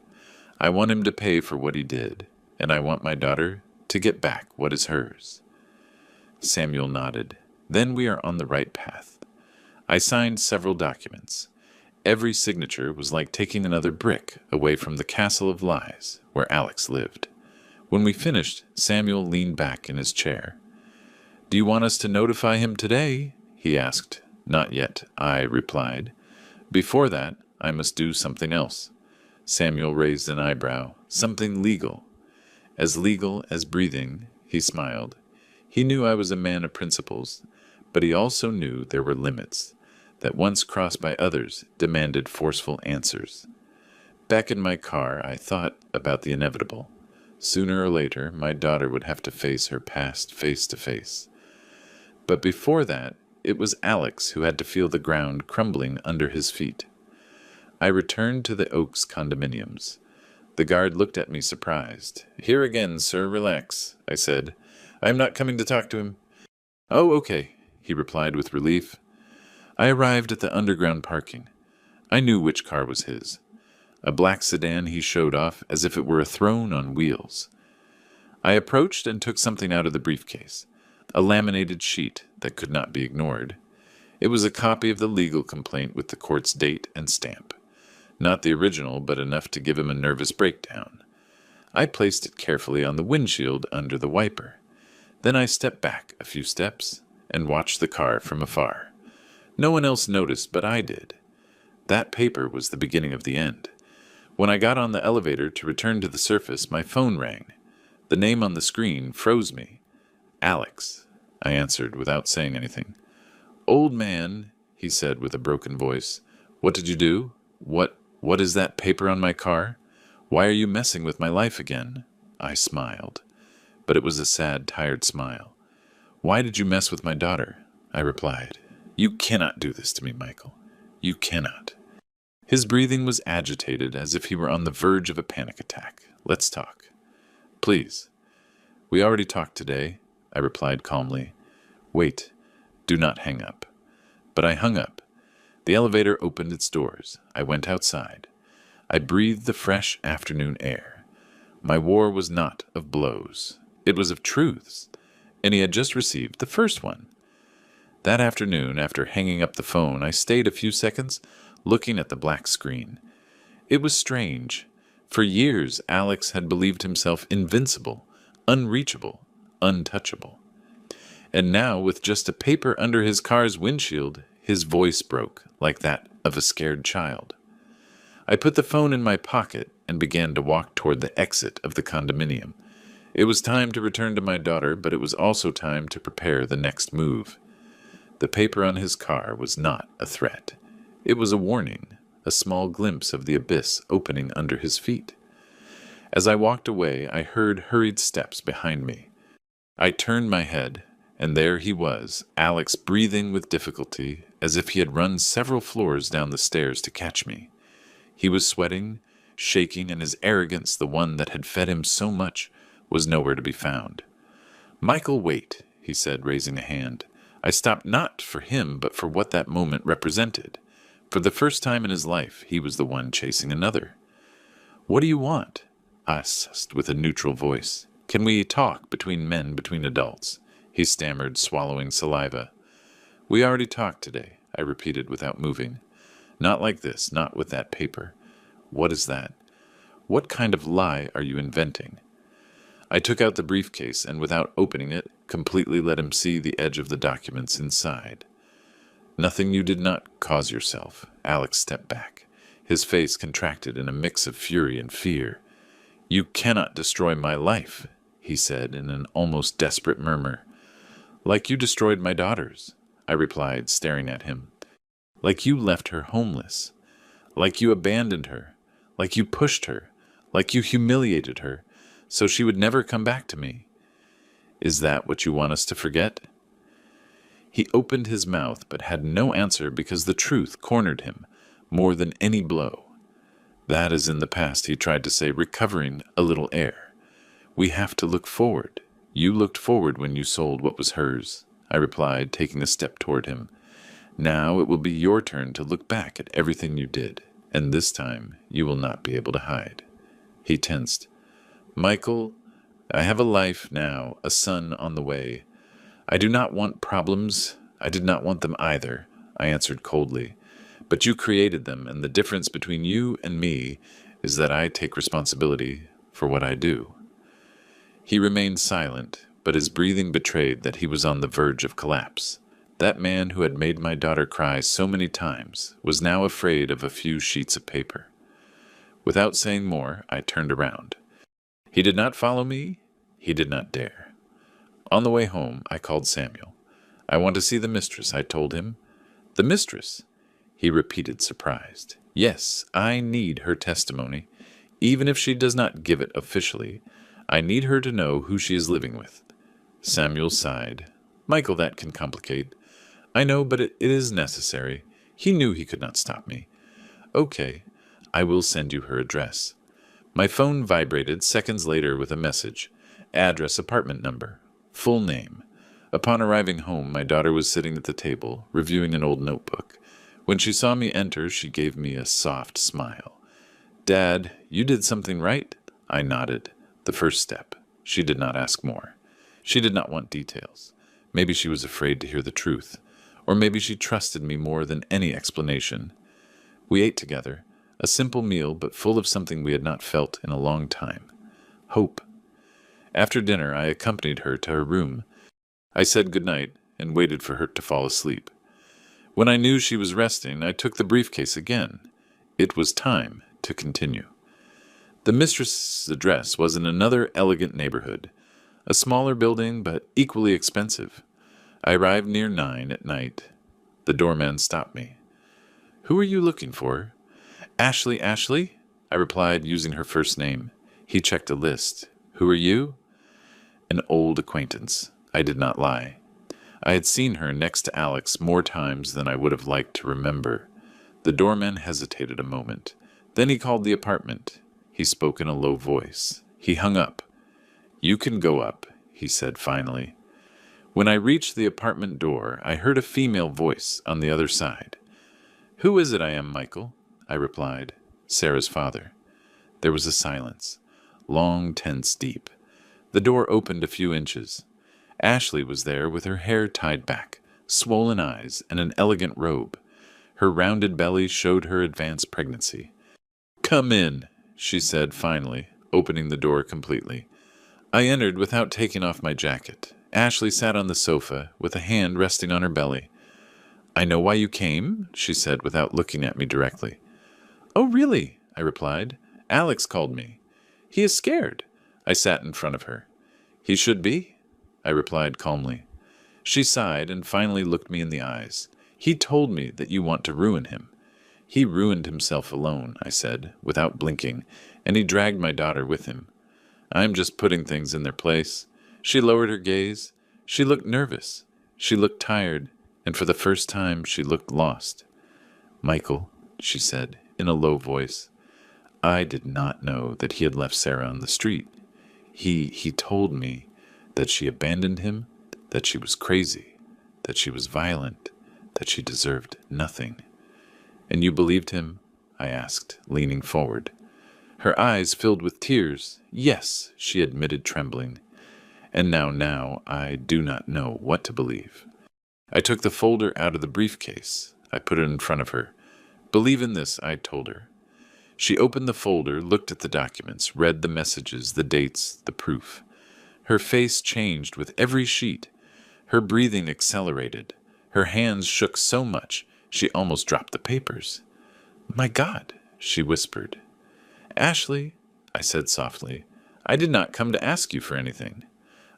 I want him to pay for what he did, and I want my daughter to get back what is hers. Samuel nodded. Then we are on the right path. I signed several documents. Every signature was like taking another brick away from the castle of lies where Alex lived. When we finished, Samuel leaned back in his chair. Do you want us to notify him today? He asked. Not yet, I replied. Before that, I must do something else. Samuel raised an eyebrow. Something legal. As legal as breathing, he smiled. He knew I was a man of principles, but he also knew there were limits that once crossed by others demanded forceful answers. Back in my car, I thought about the inevitable. Sooner or later, my daughter would have to face her past face to face. But before that, it was Alex who had to feel the ground crumbling under his feet. I returned to the Oaks condominiums. The guard looked at me surprised. Here again, sir, relax, I said. I am not coming to talk to him. Oh, okay, he replied with relief. I arrived at the underground parking. I knew which car was his. A black sedan he showed off as if it were a throne on wheels. I approached and took something out of the briefcase, a laminated sheet that could not be ignored. It was a copy of the legal complaint with the court's date and stamp. Not the original, but enough to give him a nervous breakdown. I placed it carefully on the windshield under the wiper. Then I stepped back a few steps and watched the car from afar. No one else noticed, but I did. That paper was the beginning of the end. When I got on the elevator to return to the surface, my phone rang. The name on the screen froze me. Alex, I answered without saying anything. Old man, he said with a broken voice. What did you do? What is that paper on my car? Why are you messing with my life again? I smiled. But it was a sad, tired smile. Why did you mess with my daughter? I replied. You cannot do this to me, Michael. You cannot. His breathing was agitated, as if he were on the verge of a panic attack. Let's talk. Please. We already talked today, I replied calmly. Wait. Do not hang up. But I hung up. The elevator opened its doors. I went outside. I breathed the fresh afternoon air. My war was not of blows. It was of truths. And he had just received the first one. That afternoon, after hanging up the phone, I stayed a few seconds looking at the black screen. It was strange. For years, Alex had believed himself invincible, unreachable, untouchable. And now, with just a paper under his car's windshield, his voice broke like that of a scared child. I put the phone in my pocket and began to walk toward the exit of the condominium. It was time to return to my daughter, but it was also time to prepare the next move. The paper on his car was not a threat. It was a warning, a small glimpse of the abyss opening under his feet. As I walked away, I heard hurried steps behind me. I turned my head, and there he was, Alex, breathing with difficulty, as if he had run several floors down the stairs to catch me. He was sweating, shaking, and his arrogance, the one that had fed him so much, was nowhere to be found. "Michael, wait," he said, raising a hand. I stopped not for him, but for what that moment represented. For the first time in his life, he was the one chasing another. "What do you want?" I asked with a neutral voice. "Can we talk between men, between adults?" He stammered, swallowing saliva. "We already talked today," I repeated without moving. "Not like this, not with that paper." "What is that?" "What kind of lie are you inventing?" I took out the briefcase and, without opening it, completely let him see the edge of the documents inside. "Nothing you did not cause yourself." Alex stepped back. His face contracted in a mix of fury and fear. "You cannot destroy my life," he said in an almost desperate murmur. "Like you destroyed my daughter's," I replied, staring at him. "Like you left her homeless. Like you abandoned her. Like you pushed her. Like you humiliated her, so she would never come back to me. Is that what you want us to forget?" He opened his mouth but had no answer because the truth cornered him more than any blow. "That is in the past," he tried to say, recovering a little air. "We have to look forward. You looked forward when you sold what was hers," I replied, taking a step toward him. "Now it will be your turn to look back at everything you did, and this time you will not be able to hide." He tensed. "Michael, I have a life now, a son on the way. I do not want problems. I did not want them either," I answered coldly. "But you created them, and the difference between you and me is that I take responsibility for what I do." He remained silent, but his breathing betrayed that he was on the verge of collapse. That man who had made my daughter cry so many times was now afraid of a few sheets of paper. Without saying more, I turned around. He did not follow me. He did not dare. On the way home, I called Samuel. "I want to see the mistress," I told him. "The mistress?" he repeated, surprised. "Yes, I need her testimony. Even if she does not give it officially, I need her to know who she is living with." Samuel sighed. "Michael, that can complicate." "I know, but it is necessary. He knew he could not stop me." "Okay, I will send you her address." My phone vibrated seconds later with a message. Address, apartment number, full name. Upon arriving home, my daughter was sitting at the table, reviewing an old notebook. When she saw me enter, she gave me a soft smile. "Dad, you did something right?" I nodded. The first step. She did not ask more. She did not want details. Maybe she was afraid to hear the truth. Or maybe she trusted me more than any explanation. We ate together, a simple meal but full of something we had not felt in a long time. Hope. After dinner, I accompanied her to her room. I said good night and waited for her to fall asleep. When I knew she was resting, I took the briefcase again. It was time to continue. The mistress's address was in another elegant neighborhood, a smaller building but equally expensive. I arrived near 9 at night. The doorman stopped me. "Who are you looking for?" "Ashley, Ashley," I replied, using her first name. He checked a list. "Who are you?" "An old acquaintance." I did not lie. I had seen her next to Alex more times than I would have liked to remember. The doorman hesitated a moment. Then he called the apartment. He spoke in a low voice. He hung up. "You can go up," he said finally. When I reached the apartment door, I heard a female voice on the other side. "Who is it I am, Michael?" I replied. "Sarah's father." There was a silence, long, tense, deep. The door opened a few inches. Ashley was there with her hair tied back, swollen eyes, and an elegant robe. Her rounded belly showed her advanced pregnancy. "Come in," she said finally, opening the door completely. I entered without taking off my jacket. Ashley sat on the sofa, with a hand resting on her belly. I know why you came, she said without looking at me directly. Oh, really? I replied. Alex called me. He is scared. I sat in front of her. He should be, I replied calmly. She sighed and finally looked me in the eyes. He told me that you want to ruin him. He ruined himself alone, I said, without blinking, and he dragged my daughter with him. I'm just putting things in their place. She lowered her gaze. She looked nervous. She looked tired, and for the first time she looked lost. Michael, she said, in a low voice, I did not know that he had left Sarah on the street. He told me that she abandoned him, that she was crazy, that she was violent, that she deserved nothing. And you believed him? I asked, leaning forward. Her eyes filled with tears. Yes, she admitted, trembling. And now, I do not know what to believe. I took the folder out of the briefcase. I put it in front of her. Believe in this, I told her. She opened the folder, looked at the documents, read the messages, the dates, the proof. Her face changed with every sheet. Her breathing accelerated. Her hands shook so much she almost dropped the papers. My God, she whispered. Ashley, I said softly, I did not come to ask you for anything.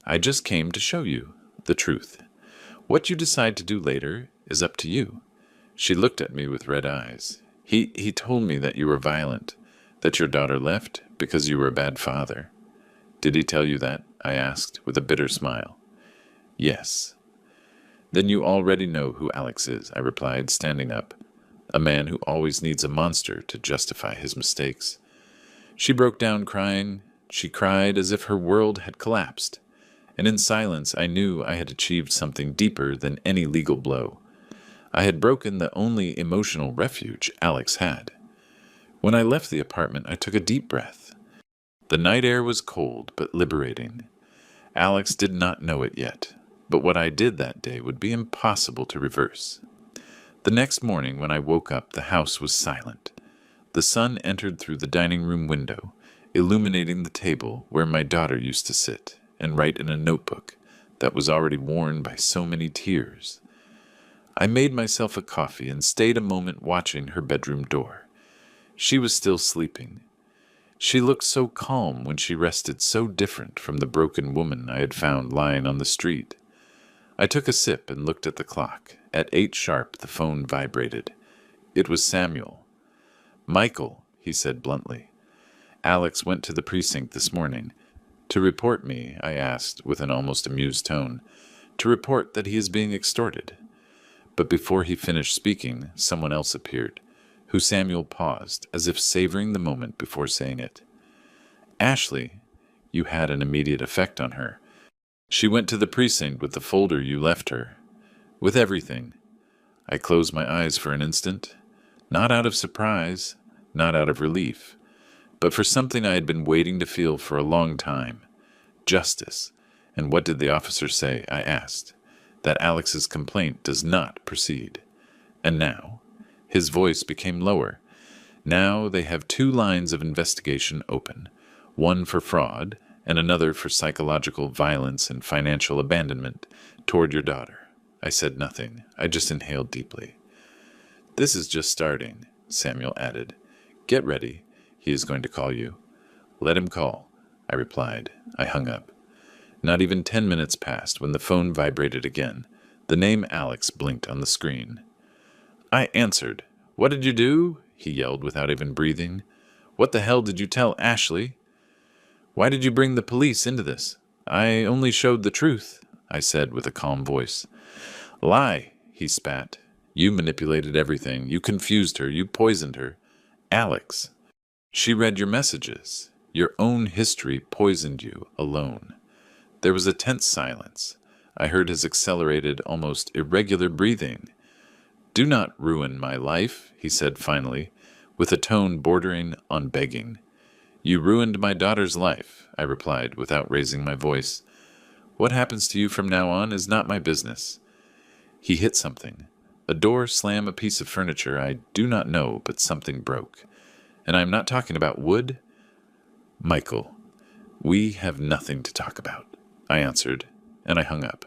I just came to show you the truth. What you decide to do later is up to you. She looked at me with red eyes. He told me that you were violent, that your daughter left because you were a bad father. Did he tell you that? I asked with a bitter smile. Yes. Then you already know who Alex is, I replied, standing up. A man who always needs a monster to justify his mistakes. She broke down crying. She cried as if her world had collapsed. And in silence I knew I had achieved something deeper than any legal blow. I had broken the only emotional refuge Alex had. When I left the apartment, I took a deep breath. The night air was cold but liberating. Alex did not know it yet, but what I did that day would be impossible to reverse. The next morning when I woke up, the house was silent. The sun entered through the dining room window, illuminating the table where my daughter used to sit and write in a notebook that was already worn by so many tears. I made myself a coffee and stayed a moment watching her bedroom door. She was still sleeping. She looked so calm when she rested, so different from the broken woman I had found lying on the street. I took a sip and looked at the clock. At 8 sharp, the phone vibrated. It was Samuel. Michael, he said bluntly. Alex went to the precinct this morning. To report me, I asked with an almost amused tone. To report that he is being extorted. But before he finished speaking, someone else appeared, who Samuel paused, as if savoring the moment before saying it. Ashley, you had an immediate effect on her. She went to the precinct with the folder you left her. With everything. I closed my eyes for an instant, not out of surprise, not out of relief, but for something I had been waiting to feel for a long time. Justice. And what did the officer say? I asked. That Alex's complaint does not proceed. And now, his voice became lower. Now they have 2 lines of investigation open, one for fraud and another for psychological violence and financial abandonment toward your daughter. I said nothing. I just inhaled deeply. This is just starting, Samuel added. Get ready. He is going to call you. Let him call, I replied. I hung up. Not even 10 minutes passed when the phone vibrated again. The name Alex blinked on the screen. I answered. What did you do? He yelled without even breathing. What the hell did you tell Ashley? Why did you bring the police into this? I only showed the truth, I said with a calm voice. Lie, he spat. You manipulated everything. You confused her. You poisoned her. Alex. She read your messages. Your own history poisoned you alone. There was a tense silence. I heard his accelerated, almost irregular breathing. Do not ruin my life, he said finally, with a tone bordering on begging. You ruined my daughter's life, I replied without raising my voice. What happens to you from now on is not my business. He hit something. A door slammed a piece of furniture I do not know, but something broke. And I am not talking about wood. Michael, we have nothing to talk about, I answered, and I hung up.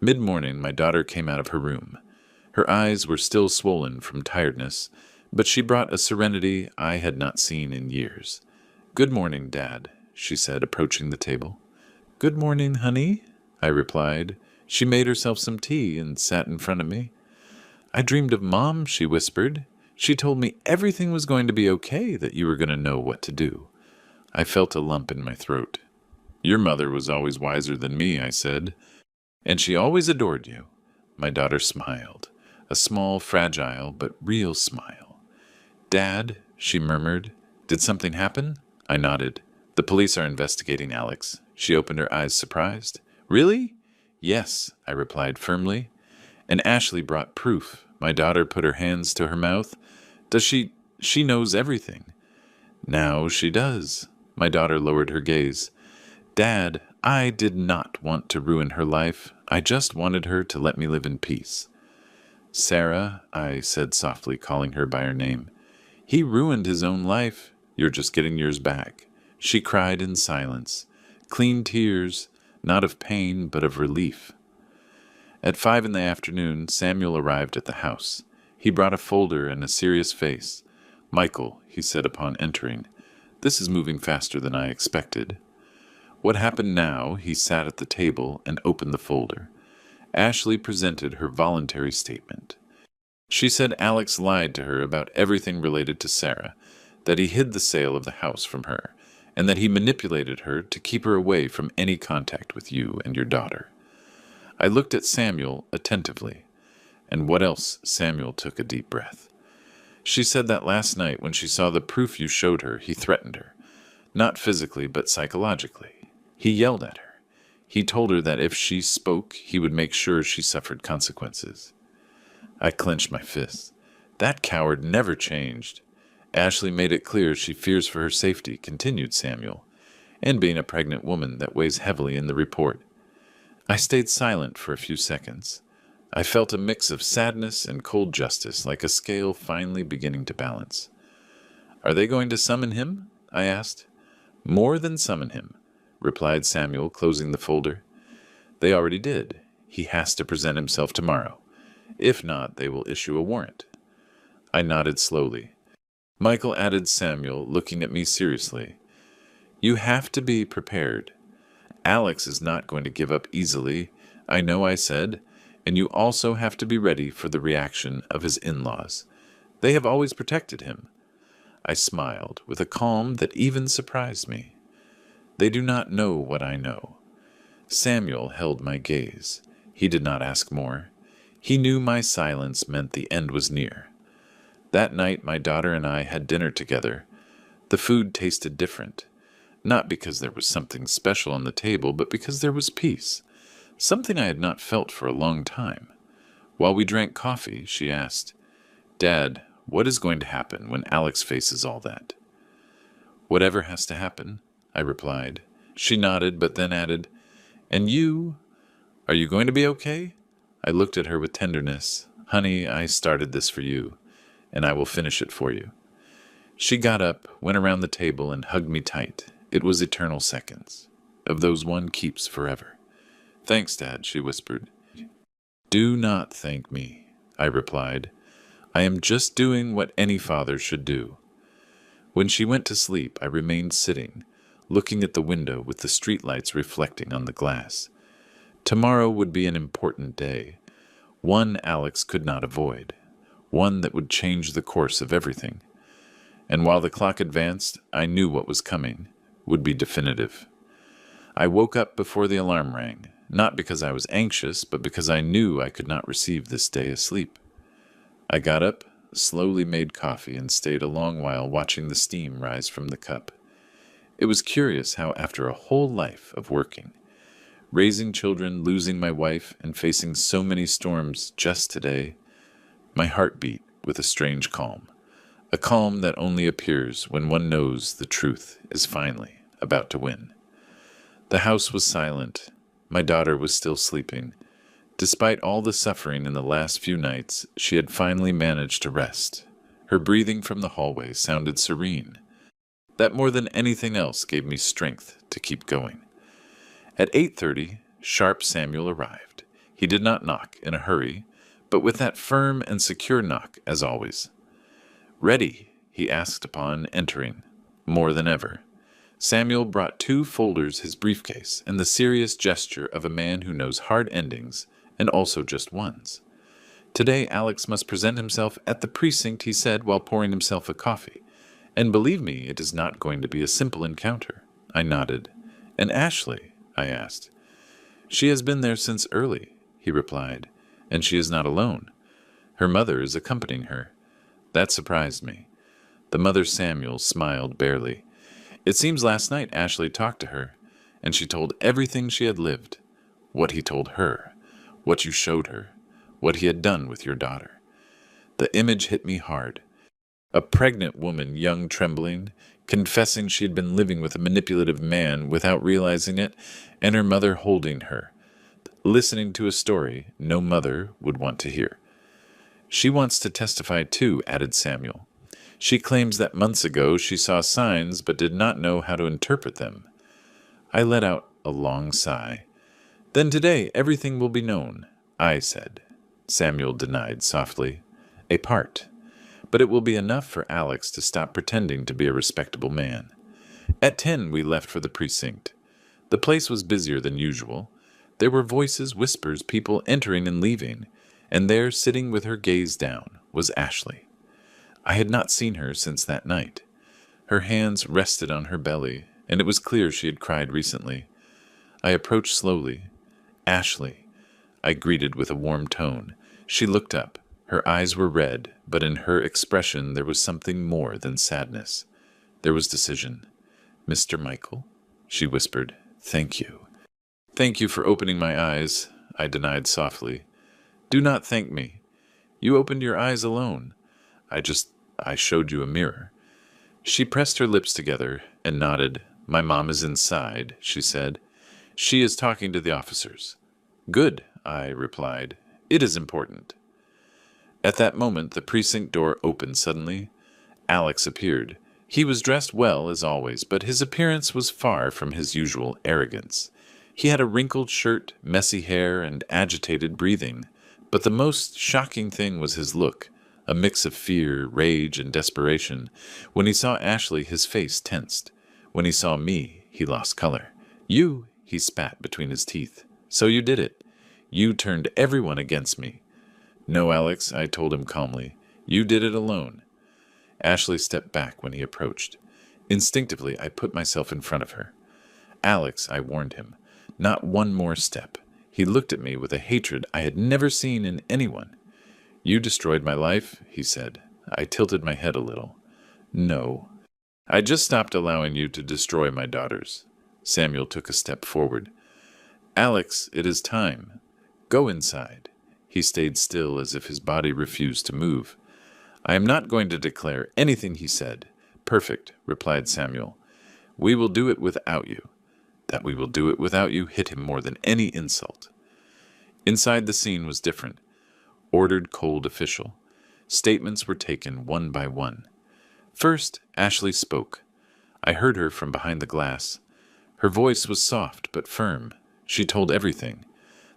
Mid-morning, my daughter came out of her room. Her eyes were still swollen from tiredness, but she brought a serenity I had not seen in years. "Good morning, Dad," she said, approaching the table. "Good morning, honey," I replied. She made herself some tea and sat in front of me. "I dreamed of Mom," she whispered. "She told me everything was going to be okay, that you were going to know what to do." I felt a lump in my throat. "Your mother was always wiser than me," I said. "And she always adored you." My daughter smiled, a small, fragile, but real smile. "Dad," she murmured, "did something happen?" I nodded. "The police are investigating Alex." She opened her eyes, surprised. "Really?" "Yes," I replied firmly. "And Ashley brought proof." My daughter put her hands to her mouth. "Does she knows everything." "Now she does." My daughter lowered her gaze. "Dad, I did not want to ruin her life. I just wanted her to let me live in peace." "Sarah," I said softly, calling her by her name. "He ruined his own life. You're just getting yours back." She cried in silence, clean tears, not of pain, but of relief. At 5 in the afternoon, Samuel arrived at the house. He brought a folder and a serious face. "Michael," he said upon entering, "this is moving faster than I expected." What happened now? He sat at the table and opened the folder. Ashley presented her voluntary statement. She said Alex lied to her about everything related to Sarah, that he hid the sale of the house from her, and that he manipulated her to keep her away from any contact with you and your daughter. I looked at Samuel attentively. "And what else?" Samuel took a deep breath. "She said that last night when she saw the proof you showed her, he threatened her. Not physically, but psychologically. He yelled at her. He told her that if she spoke, he would make sure she suffered consequences." I clenched my fists. "That coward never changed." "Ashley made it clear she fears for her safety," continued Samuel, "and being a pregnant woman, that weighs heavily in the report." I stayed silent for a few seconds. I felt a mix of sadness and cold justice, like a scale finally beginning to balance. "Are they going to summon him?" I asked. "More than summon him," replied Samuel, closing the folder. "They already did. He has to present himself tomorrow. If not, they will issue a warrant." I nodded slowly. Michael added, Samuel, looking at me seriously. "You have to be prepared. Alex is not going to give up easily, I know," I said, "and you also have to be ready for the reaction of his in-laws. They have always protected him." I smiled, with a calm that even surprised me. "They do not know what I know." Samuel held my gaze. He did not ask more. He knew my silence meant the end was near. That night my daughter and I had dinner together. The food tasted different. Not because there was something special on the table, but because there was peace, something I had not felt for a long time. While we drank coffee, she asked, "Dad, what is going to happen when Alex faces all that?" "Whatever has to happen," I replied. She nodded, but then added, "And you? Are you going to be okay?" I looked at her with tenderness. "Honey, I started this for you, and I will finish it for you." She got up, went around the table, and hugged me tight. It was eternal seconds, of those one keeps forever. "Thanks, Dad," she whispered. "Do not thank me," I replied. "I am just doing what any father should do." When she went to sleep, I remained sitting, looking at the window with the streetlights reflecting on the glass. Tomorrow would be an important day, one Alex could not avoid, one that would change the course of everything. And while the clock advanced, I knew what was coming would be definitive. I woke up before the alarm rang, not because I was anxious, but because I knew I could not receive this day asleep. I got up, slowly made coffee, and stayed a long while watching the steam rise from the cup. It was curious how, after a whole life of working, raising children, losing my wife, and facing so many storms just today, my heart beat with a strange calm, a calm that only appears when one knows the truth is finally about to win. The house was silent. My daughter was still sleeping. Despite all the suffering in the last few nights, she had finally managed to rest. Her breathing from the hallway sounded serene. That more than anything else gave me strength to keep going. At 8:30, sharp Samuel arrived. He did not knock in a hurry, but with that firm and secure knock, as always. "Ready?" he asked upon entering, more than ever. Samuel brought 2 folders, his briefcase, and the serious gesture of a man who knows hard endings and also just ones. "Today Alex must present himself at the precinct," he said while pouring himself a coffee. "And believe me, it is not going to be a simple encounter." I nodded. "And Ashley?" I asked. "She has been there since early," he replied, "and she is not alone. Her mother is accompanying her." That surprised me. The mother Samuel smiled barely. "It seems last night Ashley talked to her, and she told everything she had lived. What he told her, what you showed her, what he had done with your daughter." The image hit me hard. A pregnant woman, young, trembling, confessing she had been living with a manipulative man without realizing it, and her mother holding her, listening to a story no mother would want to hear. "She wants to testify too," added Samuel. "She claims that months ago she saw signs but did not know how to interpret them." I let out a long sigh. "Then today everything will be known," I said. Samuel denied softly. "A part. But it will be enough for Alex to stop pretending to be a respectable man." At 10 we left for the precinct. The place was busier than usual. There were voices, whispers, people entering and leaving, and there, sitting with her gaze down, was Ashley. I had not seen her since that night. Her hands rested on her belly, and it was clear she had cried recently. I approached slowly. "Ashley," I greeted with a warm tone. She looked up. Her eyes were red, but in her expression there was something more than sadness. There was decision. "Mr. Michael," she whispered, "thank you." "Thank you for opening my eyes," I denied softly. "Do not thank me. You opened your eyes alone. I showed you a mirror." She pressed her lips together and nodded. "My mom is inside," she said. "She is talking to the officers." "Good," I replied. "It is important." At that moment, the precinct door opened suddenly. Alex appeared. He was dressed well, as always, but his appearance was far from his usual arrogance. He had a wrinkled shirt, messy hair, and agitated breathing. But the most shocking thing was his look, a mix of fear, rage, and desperation. When he saw Ashley, his face tensed. When he saw me, he lost color. "You," he spat between his teeth. "So you did it. You turned everyone against me." "No, Alex," I told him calmly. "You did it alone." Ashley stepped back when he approached. Instinctively, I put myself in front of her. "Alex," I warned him, "not one more step." He looked at me with a hatred I had never seen in anyone. "You destroyed my life," he said. I tilted my head a little. "No. I just stopped allowing you to destroy my daughters." Samuel took a step forward. "Alex, it is time. Go inside." He stayed still as if his body refused to move. "I am not going to declare anything he said." "Perfect," replied Samuel. "We will do it without you." That "we will do it without you" hit him more than any insult. Inside, the scene was different. Ordered, cold, official. Statements were taken one by one. First, Ashley spoke. I heard her from behind the glass. Her voice was soft but firm. She told everything.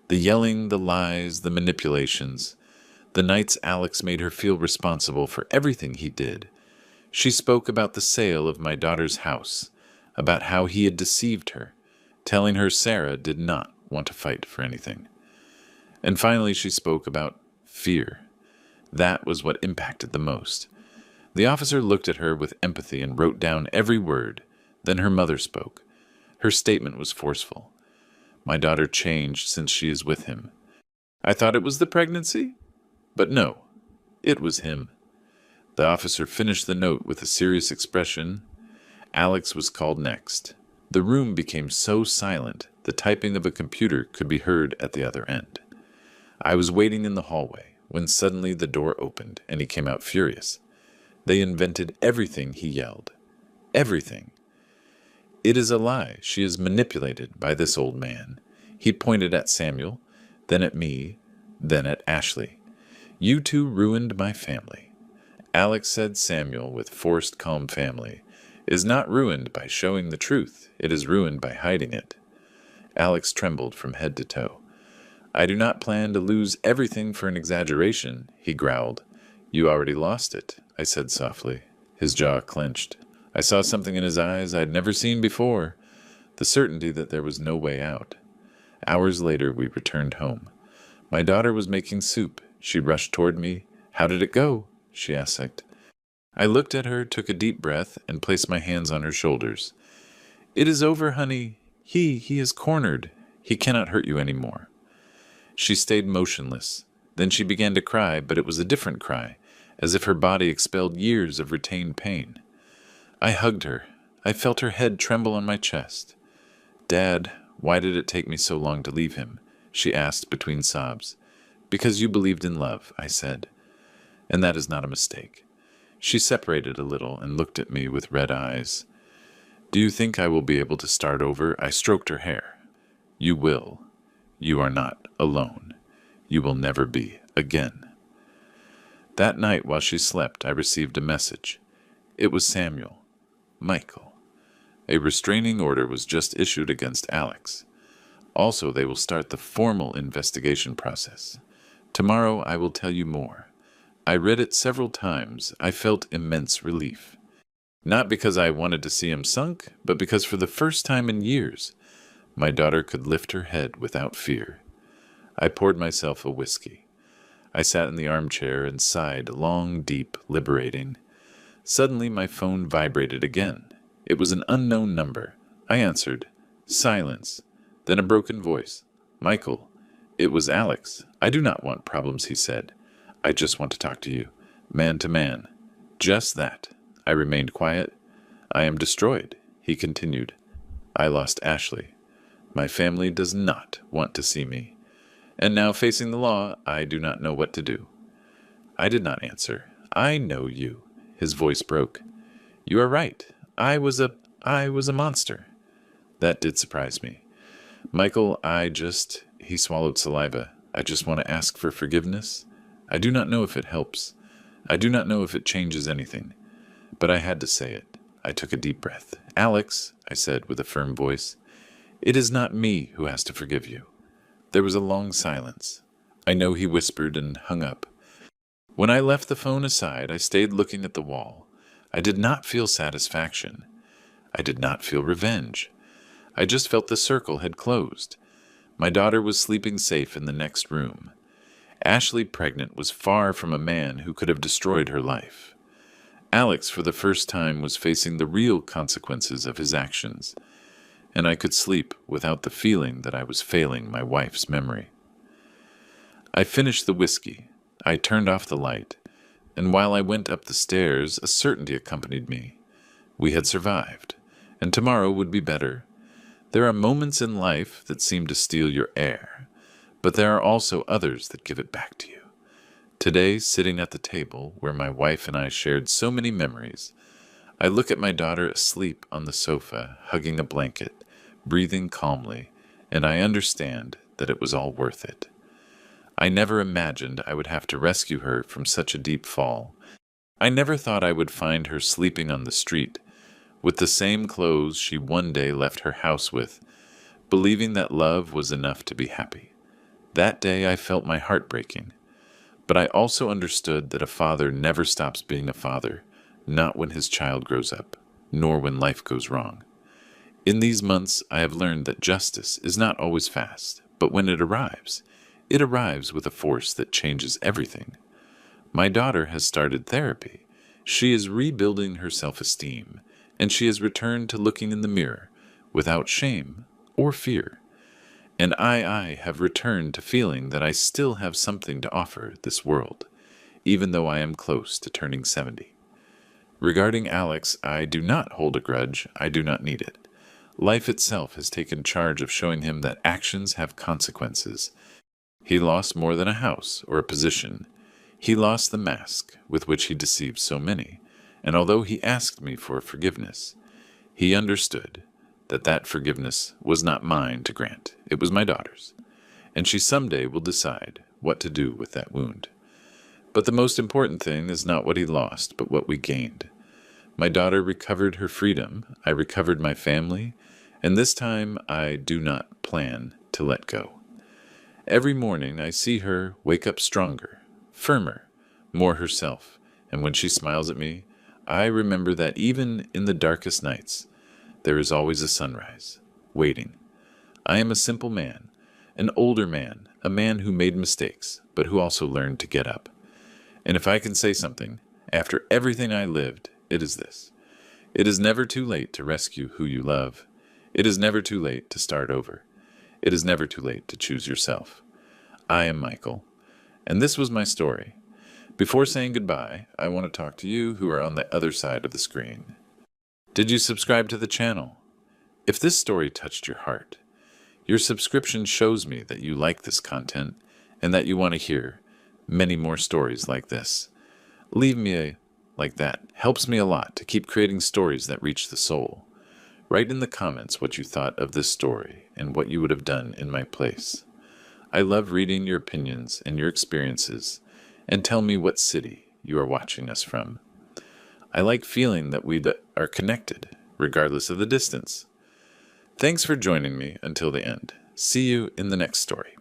The yelling, the lies, the manipulations. The nights Alex made her feel responsible for everything he did. She spoke about the sale of my daughter's house, about how he had deceived her, telling her Sarah did not want to fight for anything. And finally she spoke about fear. That was what impacted the most. The officer looked at her with empathy and wrote down every word. Then her mother spoke. Her statement was forceful. "My daughter changed since she is with him." I thought it was the pregnancy, but no, it was him. The officer finished the note with a serious expression. Alex was called next. The room became so silent, the typing of a computer could be heard at the other end. I was waiting in the hallway when suddenly the door opened and he came out furious. "They invented everything," he yelled. "Everything. It is a lie. She is manipulated by this old man." He pointed at Samuel, then at me, then at Ashley. "You two ruined my family." Alex said Samuel, with forced calm family, is not ruined by showing the truth. It is ruined by hiding it. Alex trembled from head to toe. I do not plan to lose everything for an exaggeration, he growled. You already lost it, I said softly. His jaw clenched. I saw something in his eyes I'd never seen before, the certainty that there was no way out. Hours later, we returned home. My daughter was making soup. She rushed toward me. How did it go? She asked. I looked at her, took a deep breath, and placed my hands on her shoulders. It is over, honey. He is cornered. He cannot hurt you any more. She stayed motionless. Then she began to cry, but it was a different cry, as if her body expelled years of retained pain. I hugged her. I felt her head tremble on my chest. Dad, why did it take me so long to leave him? She asked between sobs. Because you believed in love, I said. And that is not a mistake. She separated a little and looked at me with red eyes. Do you think I will be able to start over? I stroked her hair. You will. You are not alone. You will never be again. That night while she slept, I received a message. It was Samuel. Michael. A restraining order was just issued against Alex. Also, they will start the formal investigation process. Tomorrow I will tell you more. I read it several times. I felt immense relief. Not because I wanted to see him sunk, but because for the first time in years, my daughter could lift her head without fear. I poured myself a whiskey. I sat in the armchair and sighed, long, deep, liberating. Suddenly my phone vibrated again. It was an unknown number. I answered. Silence. Then a broken voice. Michael. It was Alex. I do not want problems, he said. I just want to talk to you. Man to man. Just that. I remained quiet. I am destroyed, he continued. I lost Ashley. My family does not want to see me. And now facing the law, I do not know what to do. I did not answer. I know you. His voice broke. You are right. I was a monster. That did surprise me. Michael, he swallowed saliva. I just want to ask for forgiveness. I do not know if it helps. I do not know if it changes anything. But I had to say it. I took a deep breath. Alex, I said with a firm voice, it is not me who has to forgive you. There was a long silence. I know he whispered and hung up. When I left the phone aside, I stayed looking at the wall. I did not feel satisfaction. I did not feel revenge. I just felt the circle had closed. My daughter was sleeping safe in the next room. Ashley, pregnant, was far from a man who could have destroyed her life. Alex, for the first time, was facing the real consequences of his actions, and I could sleep without the feeling that I was failing my wife's memory. I finished the whiskey. I turned off the light, and while I went up the stairs, a certainty accompanied me. We had survived, and tomorrow would be better. There are moments in life that seem to steal your air, but there are also others that give it back to you. Today, sitting at the table where my wife and I shared so many memories, I look at my daughter asleep on the sofa, hugging a blanket, breathing calmly, and I understand that it was all worth it. I never imagined I would have to rescue her from such a deep fall. I never thought I would find her sleeping on the street, with the same clothes she one day left her house with, believing that love was enough to be happy. That day I felt my heart breaking. But I also understood that a father never stops being a father, not when his child grows up, nor when life goes wrong. In these months, I have learned that justice is not always fast, but when it arrives with a force that changes everything. My daughter has started therapy. She is rebuilding her self-esteem, and she has returned to looking in the mirror without shame or fear. And I have returned to feeling that I still have something to offer this world, even though I am close to turning 70. Regarding Alex, I do not hold a grudge. I do not need it. Life itself has taken charge of showing him that actions have consequences. He lost more than a house or a position. He lost the mask with which he deceived so many, and although he asked me for forgiveness, he understood that forgiveness was not mine to grant. It was my daughter's, and she someday will decide what to do with that wound. But the most important thing is not what he lost, but what we gained. My daughter recovered her freedom, I recovered my family, and this time I do not plan to let go. Every morning I see her wake up stronger, firmer, more herself, and when she smiles at me, I remember that even in the darkest nights, there is always a sunrise, waiting. I am a simple man, an older man, a man who made mistakes, but who also learned to get up. And if I can say something, after everything I lived, it is this. It is never too late to rescue who you love. It is never too late to start over. It is never too late to choose yourself. I am Michael, and this was my story. Before saying goodbye, I want to talk to you who are on the other side of the screen. Did you subscribe to the channel? If this story touched your heart, your subscription shows me that you like this content and that you want to hear many more stories like this. Leave me a like that. Helps me a lot to keep creating stories that reach the soul. Write in the comments what you thought of this story and what you would have done in my place. I love reading your opinions and your experiences, and tell me what city you are watching us from. I like feeling that we are connected, regardless of the distance. Thanks for joining me until the end. See you in the next story.